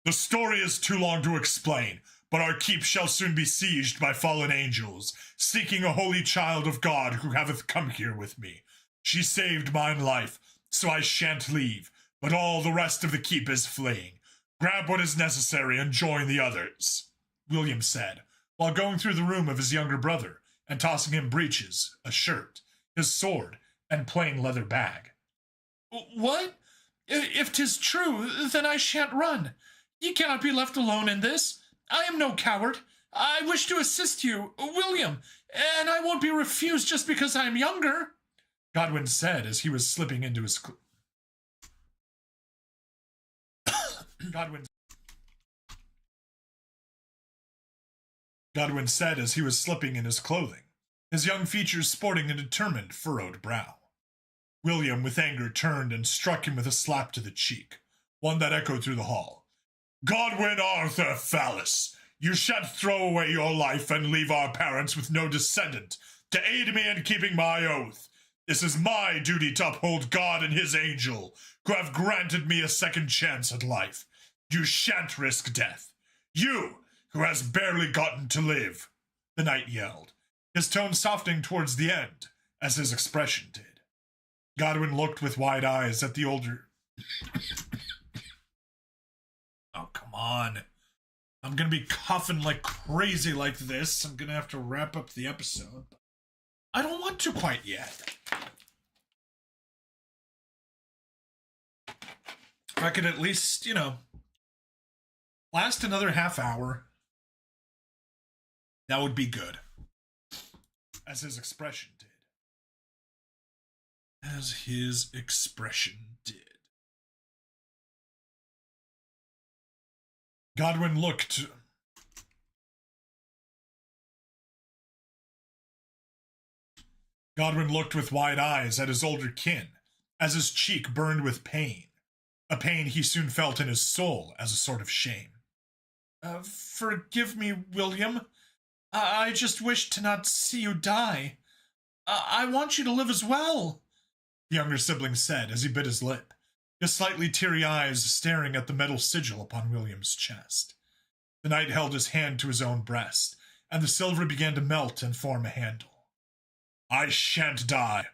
Speaker 1: "The story is too long to explain, but our keep shall soon be sieged by fallen angels, seeking a holy child of God who hath come here with me. She saved mine life, so I shan't leave, but all the rest of the keep is fleeing. Grab what is necessary and join the others," William said, while going through the room of his younger brother and tossing him breeches, a shirt, his sword, and plain leather bag. "What? If 'tis true, then I shan't run. Ye cannot be left alone in this. I am no coward. I wish to assist you, William, and I won't be refused just because I am younger," Godwin said as he was slipping into his... Godwin said as he was slipping in his clothing, his young features sporting a determined, furrowed brow. William, with anger, turned and struck him with a slap to the cheek.
Speaker 4: one that echoed through the hall. Godwin Arthur Phallus, you shan't throw away your life and leave our parents with no descendant to aid me in keeping my oath. This is my duty to uphold God and his angel, who have granted me a second chance at life. You shan't risk death. You, who has barely gotten to live, the knight yelled, his tone softening towards the end, as his expression did. Godwin looked with wide eyes at the older...
Speaker 1: Oh, come on. I'm gonna be coughing like crazy like this. I'm gonna have to wrap up the episode. I don't want to quite yet. If I could at least, last another half hour, that would be good.
Speaker 4: As his expression did.
Speaker 1: As his expression did.
Speaker 4: Godwin looked with wide eyes at his older kin, as his cheek burned with pain, a pain he soon felt in his soul as a sort of shame.
Speaker 1: Forgive me, William. I just wish to not see you die. I want you to live as well,
Speaker 4: the younger sibling said as he bit his lip, his slightly teary eyes staring at the metal sigil upon William's chest. The knight held his hand to his own breast, and the silver began to melt and form a handle. I shan't die.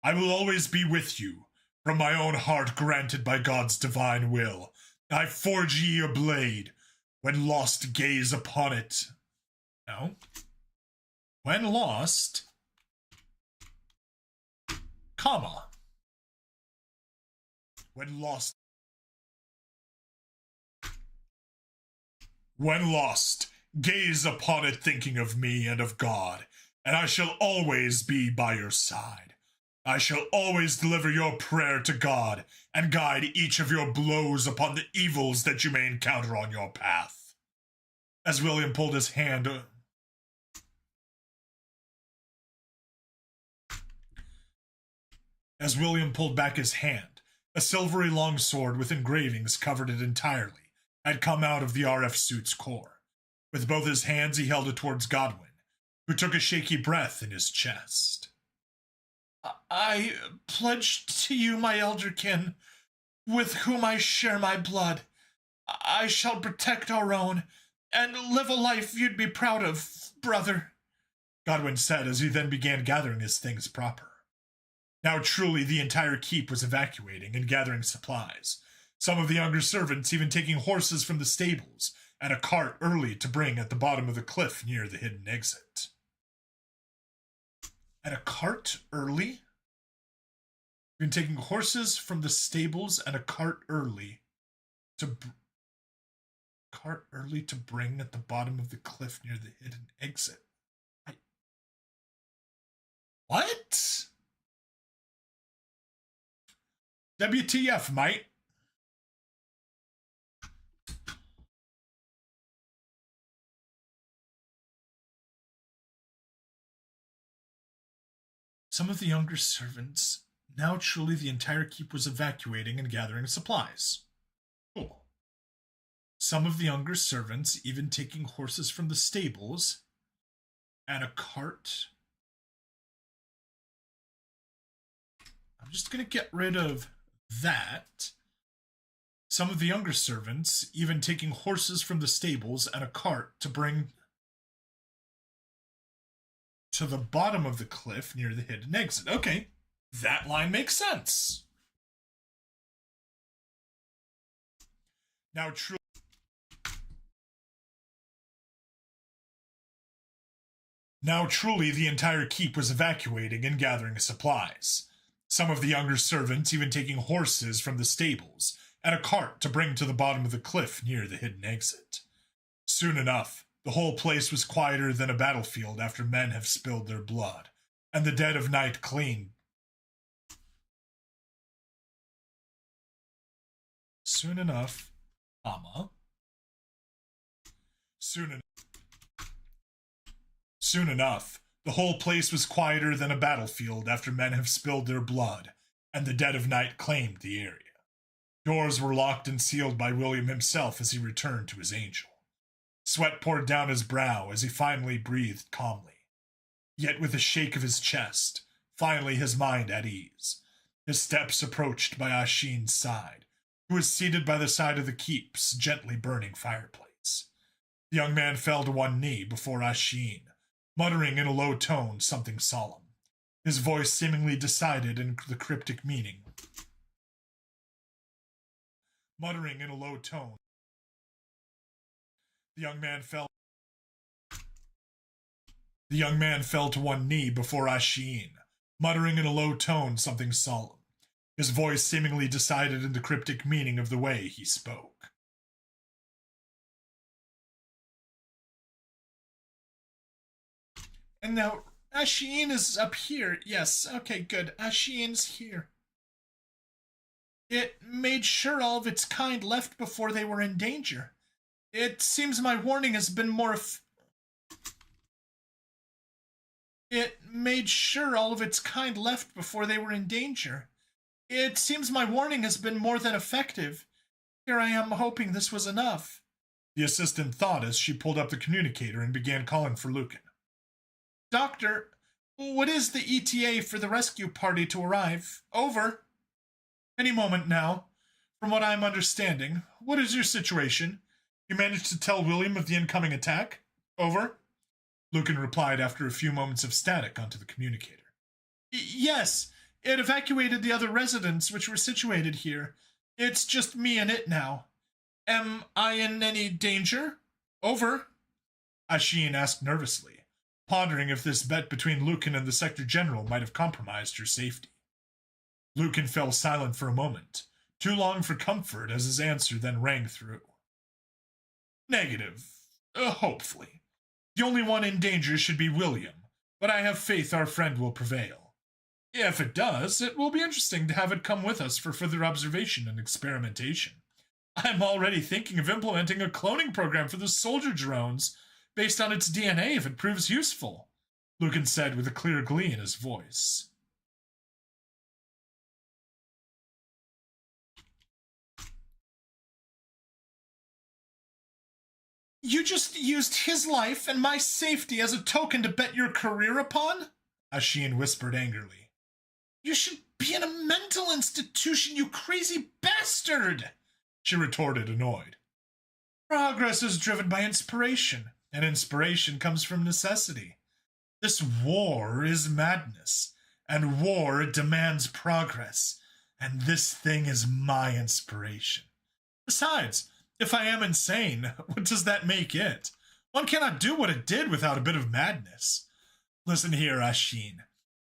Speaker 4: I will always be with you. From my own heart granted by God's divine will, I forge ye a blade. When lost, gaze upon it.
Speaker 1: No. When lost, comma.
Speaker 4: When lost. When lost, gaze upon it thinking of me and of God, and I shall always be by your side. I shall always deliver your prayer to God and guide each of your blows upon the evils that you may encounter on your path. As William pulled his hand... As William pulled back his hand, a silvery longsword with engravings covered it entirely had come out of the RF suit's core. With both his hands he held it towards Godwin, who took a shaky breath in his chest.
Speaker 1: I pledge to you, my elder kin, with whom I share my blood. I shall protect our own, and live a life you'd be proud of, brother,
Speaker 4: Godwin said as he then began gathering his things proper. Now truly the entire keep was evacuating and gathering supplies, some of the younger servants even taking horses from the stables and a cart early to bring at the bottom of the cliff near the hidden exit.
Speaker 1: And a cart early? Been taking horses from the stables and a cart early to bring at the bottom of the cliff near the hidden exit. What?
Speaker 4: WTF, mate?
Speaker 1: Some of the younger servants, now truly the entire keep was evacuating and gathering supplies. Cool. Some of the younger servants even taking horses from the stables and a cart. I'm just going to get rid of that. Some of the younger servants even taking horses from the stables and a cart to bring to the bottom of the cliff near the hidden exit. Okay, that line makes sense.
Speaker 4: Now truly the entire keep was evacuating and gathering supplies. Some of the younger servants even taking horses from the stables and a cart to bring to the bottom of the cliff near the hidden exit. Soon enough, the whole place was quieter than a battlefield after men have spilled their blood, and the dead of night claimed.
Speaker 1: Soon enough, comma.
Speaker 4: Soon enough, the whole place was quieter than a battlefield after men have spilled their blood, and the dead of night claimed the area. Doors were locked and sealed by William himself as he returned to his angel. Sweat poured down his brow as he finally breathed calmly, yet with a shake of his chest, finally his mind at ease. His steps approached by Ashin's side, who was seated by the side of the keep's gently burning fireplace. The young man fell to one knee before Ashin, muttering in a low tone something solemn, his voice seemingly decided in the cryptic meaning. Muttering in a low tone, the young man fell to one knee before Ashin, muttering in a low tone something solemn, his voice seemingly decided in the cryptic meaning of the way he spoke. And now, Ashin is up here. Yes, okay, good. Ashin's here. It made sure all of its kind left before they were in danger. It seems my warning has been more It made sure all of its kind left before they were in danger. It seems my warning has been more than effective. Here I am hoping this was enough. The assistant thought as she pulled up the communicator and began calling for Lucan. Doctor, what is the ETA for the rescue party to arrive? Over. Any moment now. From what I am understanding, what is your situation? You managed to tell William of the incoming attack? Over. Lucan replied after a few moments of static onto the communicator. Yes, it evacuated the other residents which were situated here. It's just me and it now. Am I in any danger? Over. Ashin asked nervously, pondering if this bet between Lucan and the Sector General might have compromised her safety. Lucan fell silent for a moment, too long for comfort as his answer then rang through. Negative. Hopefully. The only one in danger should be William, but I have faith our friend will prevail. If it does, it will be interesting to have it come with us for further observation and experimentation. I'm already thinking of implementing a cloning program for the soldier drones based on its DNA if it proves useful, Lucan said with a clear glee in his voice. You just used his life and my safety as a token to bet your career upon? Ashin whispered angrily. You should be in a mental institution, you crazy bastard! She retorted, annoyed. Progress is driven by inspiration, and inspiration comes from necessity. This war is madness, and war demands progress, and this thing is my inspiration. Besides, if I am insane, what does that make it? One cannot do what it did without a bit of madness. Listen here, Ashin.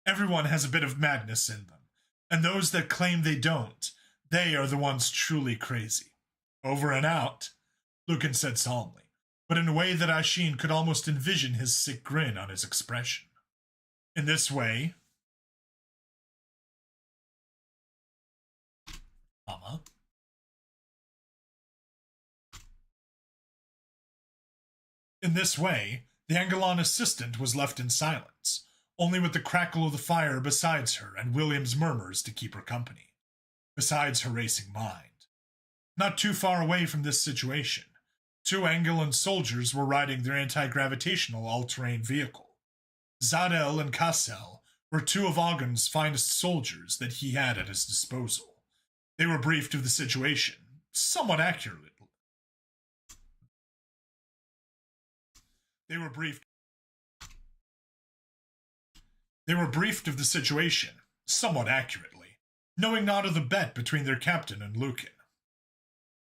Speaker 4: Everyone has a bit of madness in them, and those that claim they don't, they are the ones truly crazy. Over and out, Lucan said solemnly, but in a way that Ashin could almost envision his sick grin on his expression. In this way, the Angolan assistant was left in silence, only with the crackle of the fire besides her and William's murmurs to keep her company, besides her racing mind. Not too far away from this situation, 2 Angolan soldiers were riding their anti-gravitational all-terrain vehicle. Zadel and Kassel were 2 of Ogden's finest soldiers that he had at his disposal. They were briefed of the situation, somewhat accurately. They were briefed of the situation, somewhat accurately, knowing not of the bet between their captain and Lucan.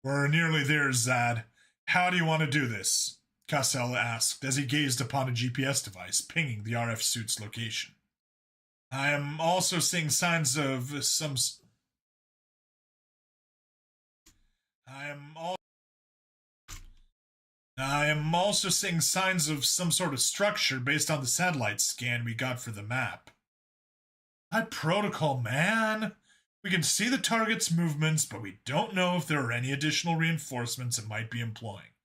Speaker 4: We're nearly there, Zad. How do you want to do this? Kassel asked as he gazed upon a GPS device pinging the RF suit's location. I am also seeing signs of some... I am also seeing signs of some sort of structure based on the satellite scan we got for the map. High protocol, man. We can see the target's movements, but we don't know if there are any additional reinforcements it might be employing.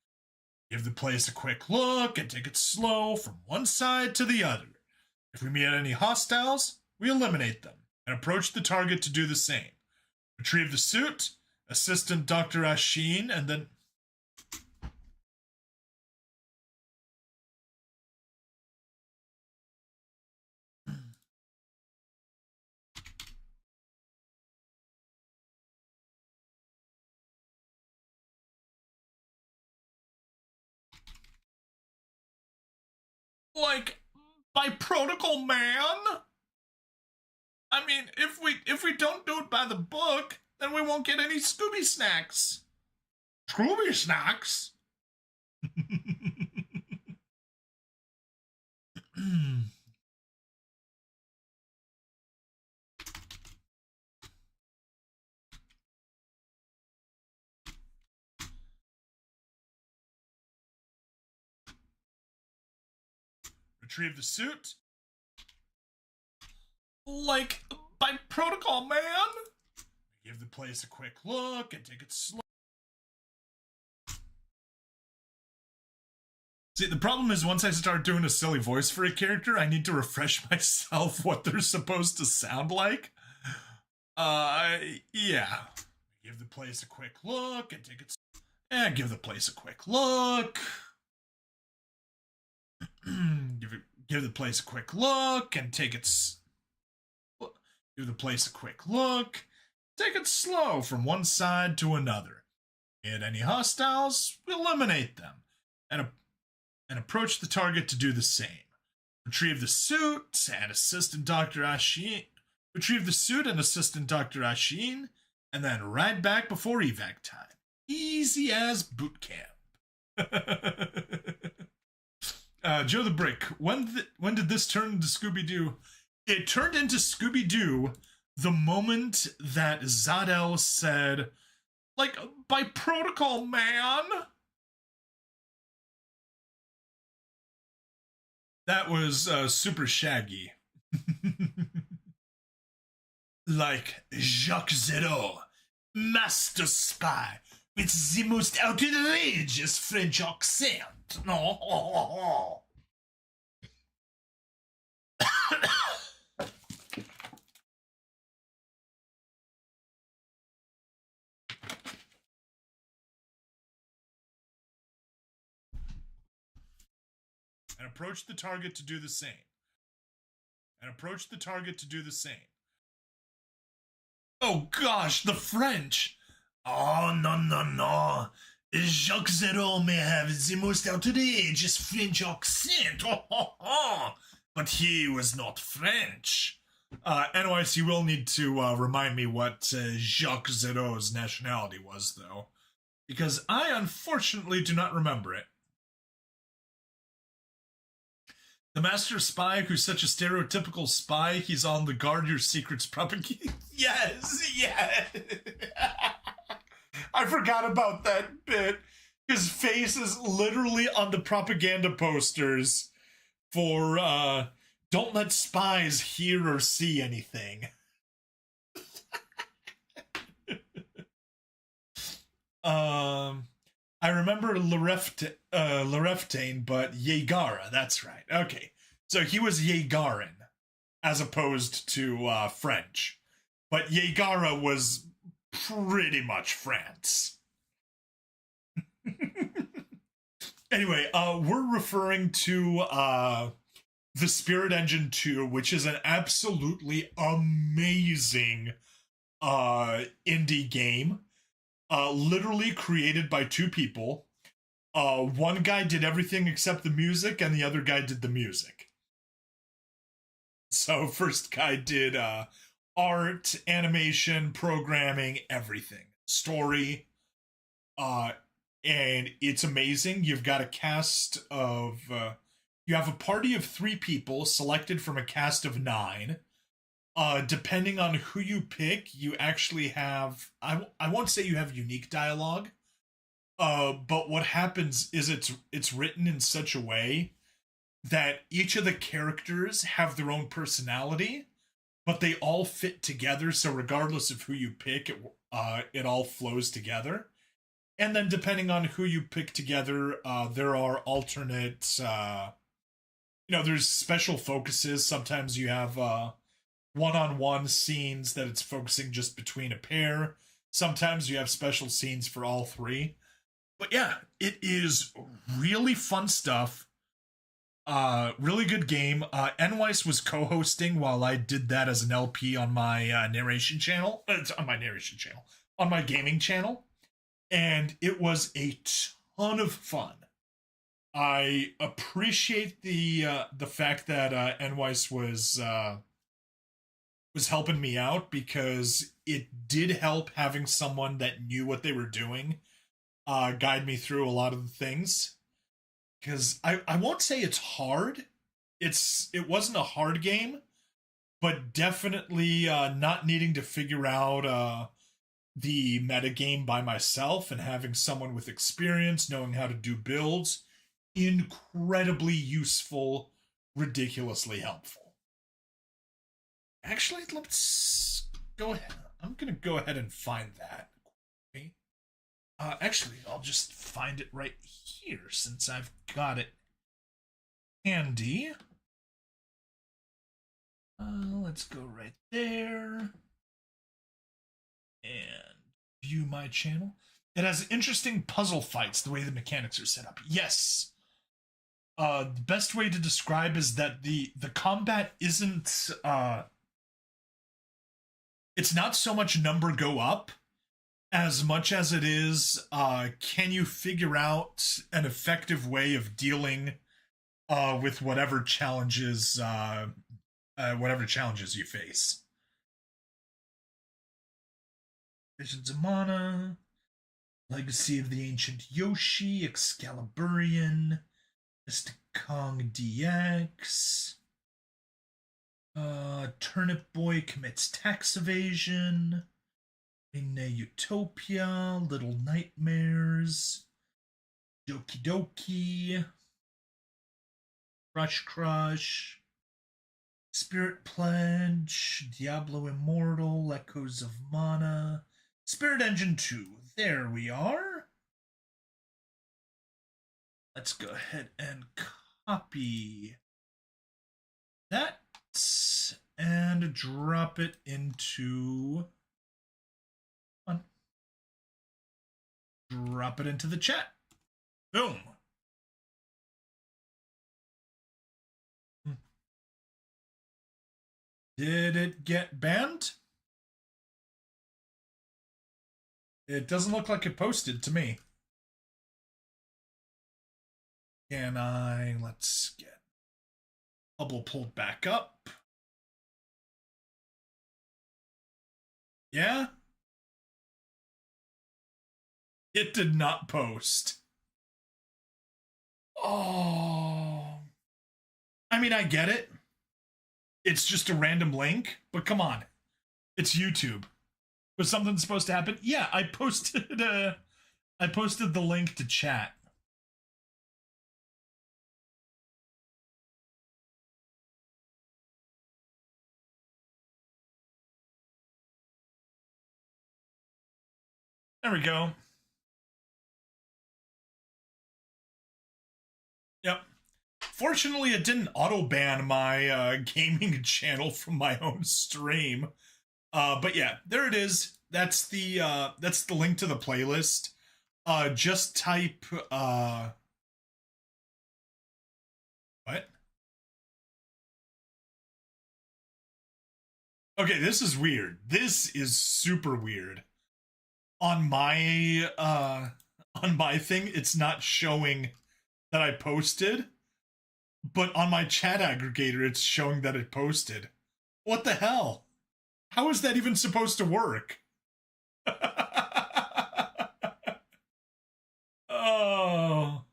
Speaker 4: Give the place a quick look and take it slow from one side to the other. If we meet any hostiles, we eliminate them and approach the target to do the same. Retrieve the suit
Speaker 1: Assistant Dr. Ashin, and then like by protocol, man. I mean, if we don't do it by the book, then we won't get any Scooby snacks. Scooby snacks? Retrieve the suit. Like, by protocol, man. Give the place a quick look and take it slow. See, the problem is once I start doing a silly voice for a character, I need to refresh myself what they're supposed to sound like. Yeah. Give the place a quick look and take it... give the place a quick look. Give the place a quick look and take it... Give the place a quick look. Take it slow from one side to another. Hit any hostiles, eliminate them. And approach the target to do the same. Retrieve the suit and Assistant Dr. Ashin. Retrieve the suit and Assistant Dr. Ashin, and then right back before evac time. Easy as boot camp. Joe the Brick, when did this turn into Scooby-Doo? It turned into Scooby-Doo the moment that Zadel said, like, by protocol, man. That was super shaggy. Like Jacques Zero, master spy with the most outrageous French accent. No. And approach the target to do the same. And approach the target to do the same. Oh gosh, the French! Oh, no. Jacques Zero may have the most outrageous French accent. But he was not French. NYC will need to remind me what Jacques Zero's nationality was, though. Because I unfortunately do not remember it. The master spy who's such a stereotypical spy, he's on the guard your secrets propaganda. Yes. I forgot about that bit. His face is literally on the propaganda posters for don't let spies hear or see anything. I remember Lareftane, but Yegara, that's right. Okay, so he was Yegarin, as opposed to French. But Yegara was pretty much France. Anyway, we're referring to the Spirit Engine 2, which is an absolutely amazing indie game. Literally created by two people. One guy did everything except the music, and the other guy did the music. So first guy did art, animation, programming, everything. Story. And it's amazing. You've got a cast of... you have a party of 3 people selected from a cast of 9. Depending on who you pick, you actually have... I won't say you have unique dialogue, but what happens is it's written in such a way that each of the characters have their own personality, but they all fit together, so regardless of who you pick, it all flows together. And then depending on who you pick together, there are alternate... there's special focuses. Sometimes you have... one-on-one scenes that it's focusing just between a pair. sometimes you have special scenes for all three. But yeah, it is really fun stuff. Really good game. Enweiss was co-hosting while I did that as an LP on my narration channel. It's on my narration channel. On my gaming channel. And it was a ton of fun. I appreciate the fact that Enweiss was helping me out, because it did help having someone that knew what they were doing guide me through a lot of the things. Because I won't say it's hard. It wasn't a hard game, but definitely not needing to figure out the metagame by myself and having someone with experience knowing how to do builds, incredibly useful, ridiculously helpful. Actually, let's go ahead. I'm going to go ahead and find that. Okay. Actually, I'll just find it right here since I've got it handy. Let's go right there. And view my channel. It has interesting puzzle fights, the way the mechanics are set up. Yes. The best way to describe is that the combat isn't it's not so much number go up as much as it is can you figure out an effective way of dealing with whatever challenges you face. Visions of Mana, Legacy of the Ancient Yoshi, Excaliburian, Mystic Kong DX, Turnip Boy commits tax evasion, Inne Utopia, Little Nightmares, Doki Doki, Crush, Spirit Pledge, Diablo Immortal, Echoes of Mana, Spirit Engine 2. There we are. Let's go ahead and copy that and drop it into the chat. Boom. Did it get banned? It doesn't look like it posted to me. Let's get bubble pulled back up. Yeah? It did not post. Oh. I mean, I get it. It's just a random link, but come on. It's YouTube. Was something supposed to happen? Yeah, I posted the link to chat. There we go. Yep. Fortunately, it didn't auto-ban my gaming channel from my own stream. But yeah, there it is. That's the link to the playlist. Just type what? Okay, this is weird. This is super weird. On my thing, it's not showing that I posted, but on my chat aggregator, it's showing that it posted. What the hell? How is that even supposed to work? Oh.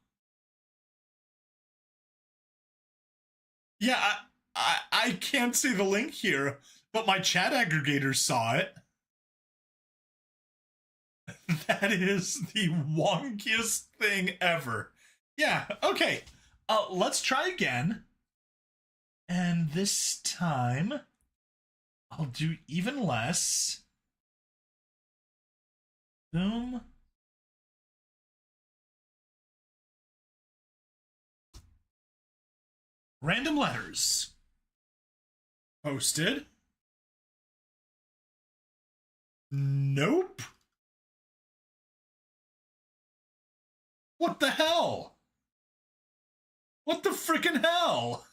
Speaker 1: Yeah, I can't see the link here, but my chat aggregator saw it. That is the wonkiest thing ever. Yeah, okay. Let's try again. And this time, I'll do even less. Boom. Random letters. Posted. Nope. What the hell? What the frickin' hell?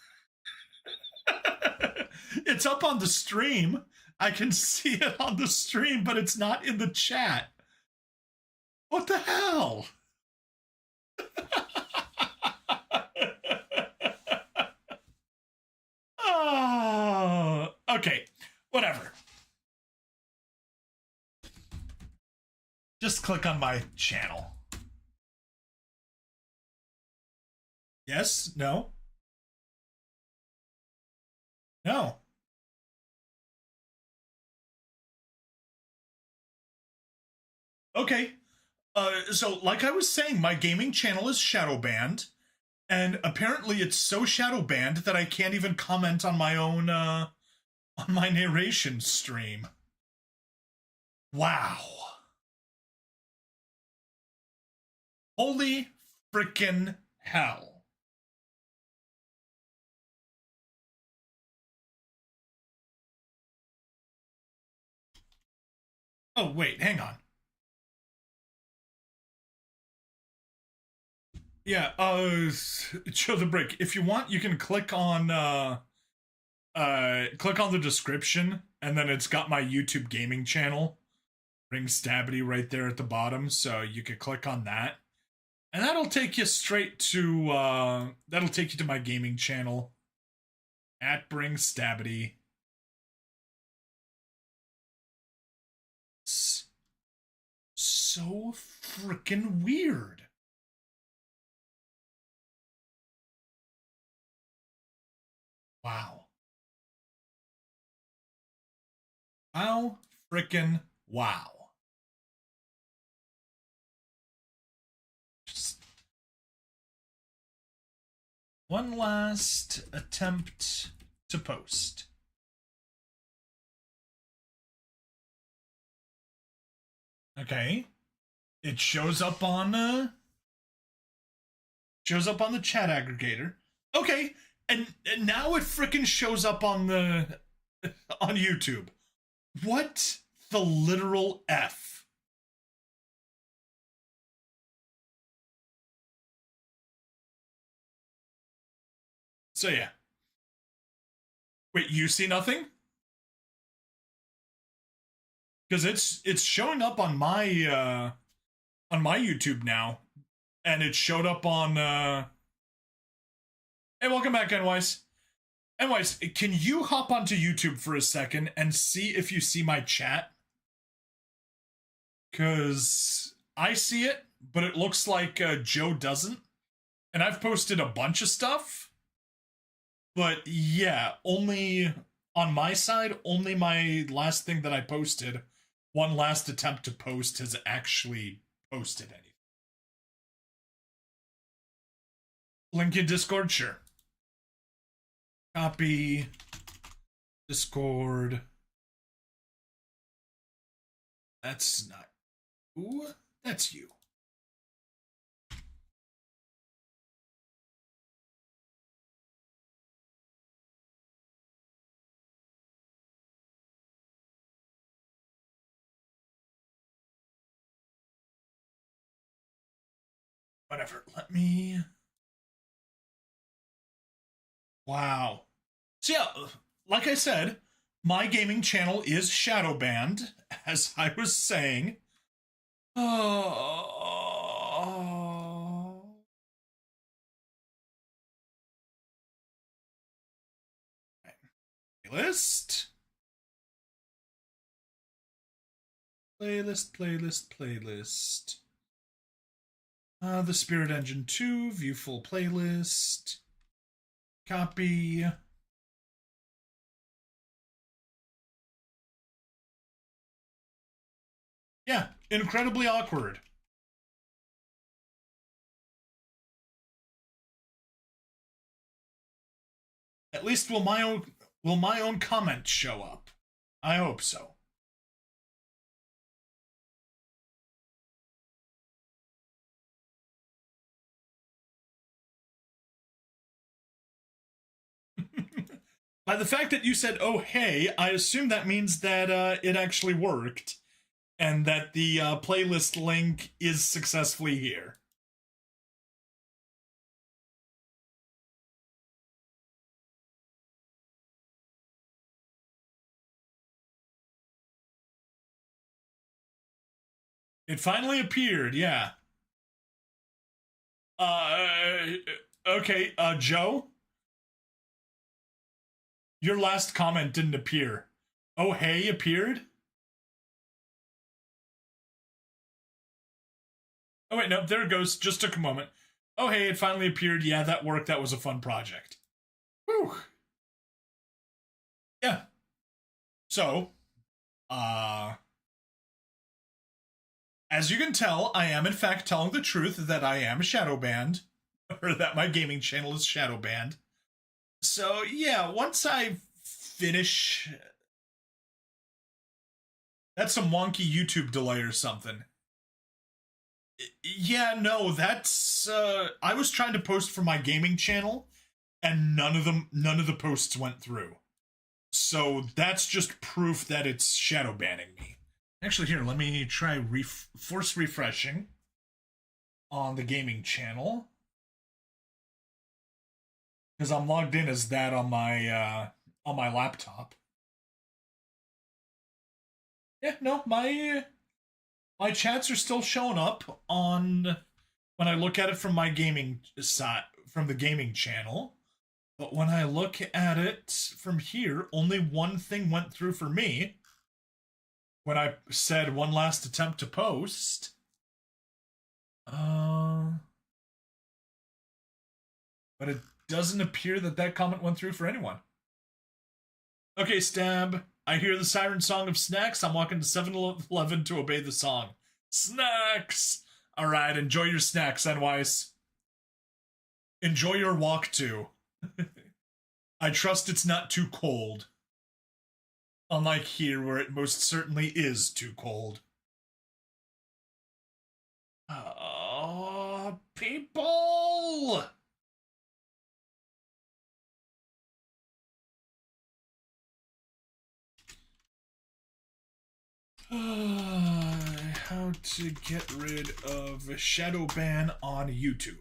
Speaker 1: It's up on the stream. I can see it on the stream, but it's not in the chat. What the hell? Oh, okay, whatever. Just click on my channel. Yes? No? No. Okay. So like I was saying, my gaming channel is shadow banned, and apparently it's so shadow banned that I can't even comment on my own on my narration stream. Wow. Holy frickin' hell. Oh, wait, hang on. Yeah, show the break. If you want, you can click on the description, and then it's got my YouTube gaming channel, Ring Stabity, right there at the bottom, so you could click on that. And that'll take you straight to that'll take you to my gaming channel at Bring Stabity. So freaking weird. Wow. Wow, frickin' wow. Just one last attempt to post. Okay. It shows up on the chat aggregator. Okay. And now it frickin' shows up on the on YouTube. What the literal F? So yeah. Wait, you see nothing? Because it's showing up on my YouTube now, and it showed up on Hey, welcome back, Enwise. Enwise, can you hop onto YouTube for a second and see if you see my chat? Because I see it, but it looks like Joe doesn't. And I've posted a bunch of stuff. But yeah, only on my side, only my last thing that I posted, one last attempt to post, has actually posted anything. Link in Discord? Sure. Copy. Discord. That's not... Ooh, that's you. Whatever, let me... Wow. So yeah, like I said, my gaming channel is shadow banned, as I was saying. Oh. Playlist. Playlist. The Spirit Engine 2, view full playlist. Copy. Yeah, incredibly awkward. At least will my own comments show up? I hope so. By the fact that you said, oh, hey, I assume that means that it actually worked, and that the playlist link is successfully here. It finally appeared, yeah. Okay, Joe? Your last comment didn't appear. Oh, hey appeared? Oh, wait, no, there it goes. Just took a moment. Oh, hey, it finally appeared. Yeah, that worked. That was a fun project. Whew. Yeah. So, as you can tell, I am in fact telling the truth that I am shadow banned, or that my gaming channel is shadow banned. So, yeah, once I finish... That's some wonky YouTube delay or something. Yeah, no, that's I was trying to post for my gaming channel and none of the posts went through. So that's just proof that it's shadow banning me. Actually, here, let me try force refreshing on the gaming channel, because I'm logged in as that on my laptop. Yeah, no, my chats are still showing up on when I look at it from my gaming side, from the gaming channel. But when I look at it from here, only one thing went through for me. When I said one last attempt to post. But it doesn't appear that comment went through for anyone. Okay, Stab. I hear the siren song of snacks. I'm walking to 7-Eleven to obey the song. Snacks! Alright, enjoy your snacks, Enwise. Enjoy your walk, too. I trust it's not too cold. Unlike here, where it most certainly is too cold. Oh, people! How to get rid of a shadow ban on YouTube.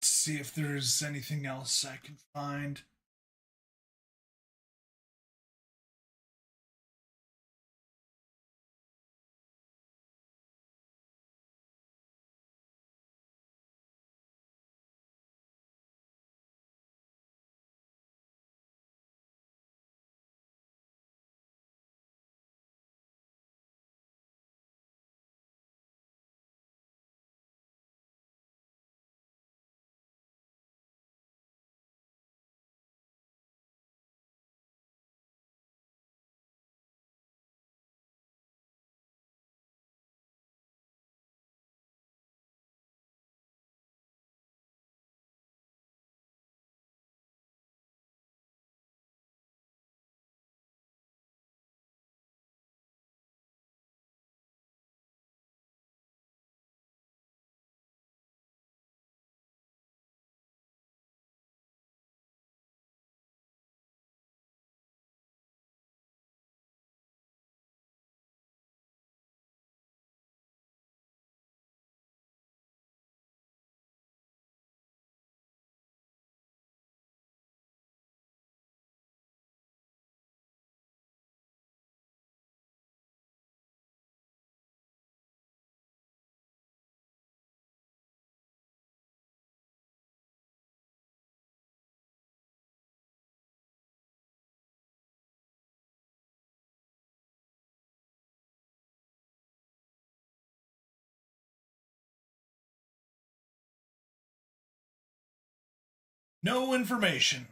Speaker 1: See if there's anything else I can find. No information.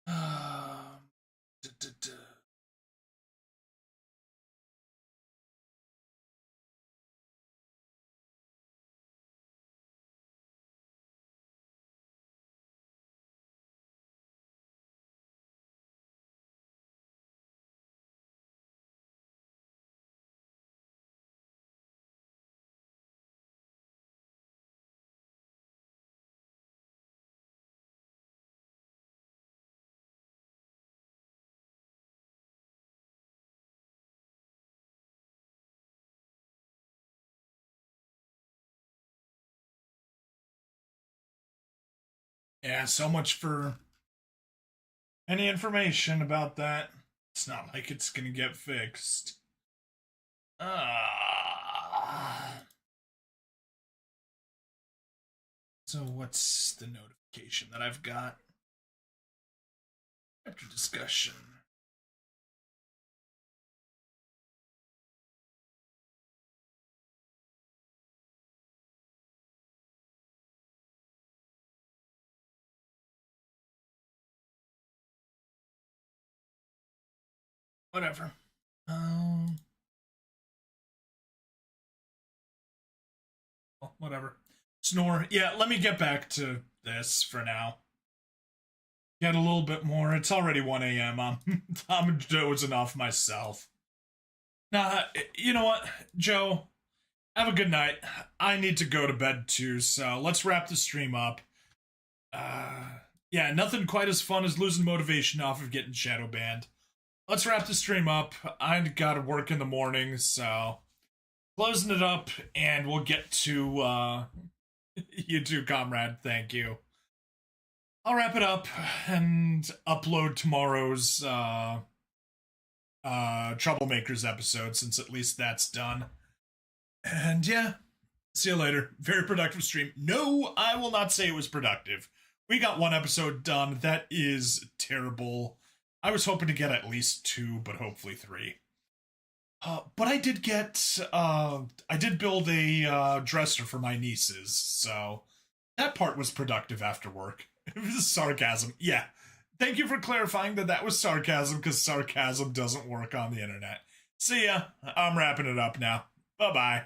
Speaker 1: Duh, duh, duh. Yeah, so much for any information about that. It's not like it's gonna get fixed. So what's the notification that I've got? After discussion. Whatever. Whatever. Snore. Yeah, let me get back to this for now. Get a little bit more. It's already 1 a.m. I'm dozing off myself. Nah, you know what, Joe? Have a good night. I need to go to bed too, so let's wrap the stream up. Yeah, nothing quite as fun as losing motivation off of getting shadow banned. Let's wrap the stream up. I gotta work in the morning, so closing it up, and we'll get to you too, comrade. Thank you. I'll wrap it up and upload tomorrow's Troublemakers episode, since at least that's done. And yeah, see you later. Very productive stream. No, I will not say it was productive. We got 1 episode done. That is terrible. I was hoping to get at least 2, but hopefully 3. But I did get, I did build a dresser for my nieces, so that part was productive after work. It was sarcasm. Yeah. Thank you for clarifying that that was sarcasm, because sarcasm doesn't work on the internet. See ya. I'm wrapping it up now. Bye-bye.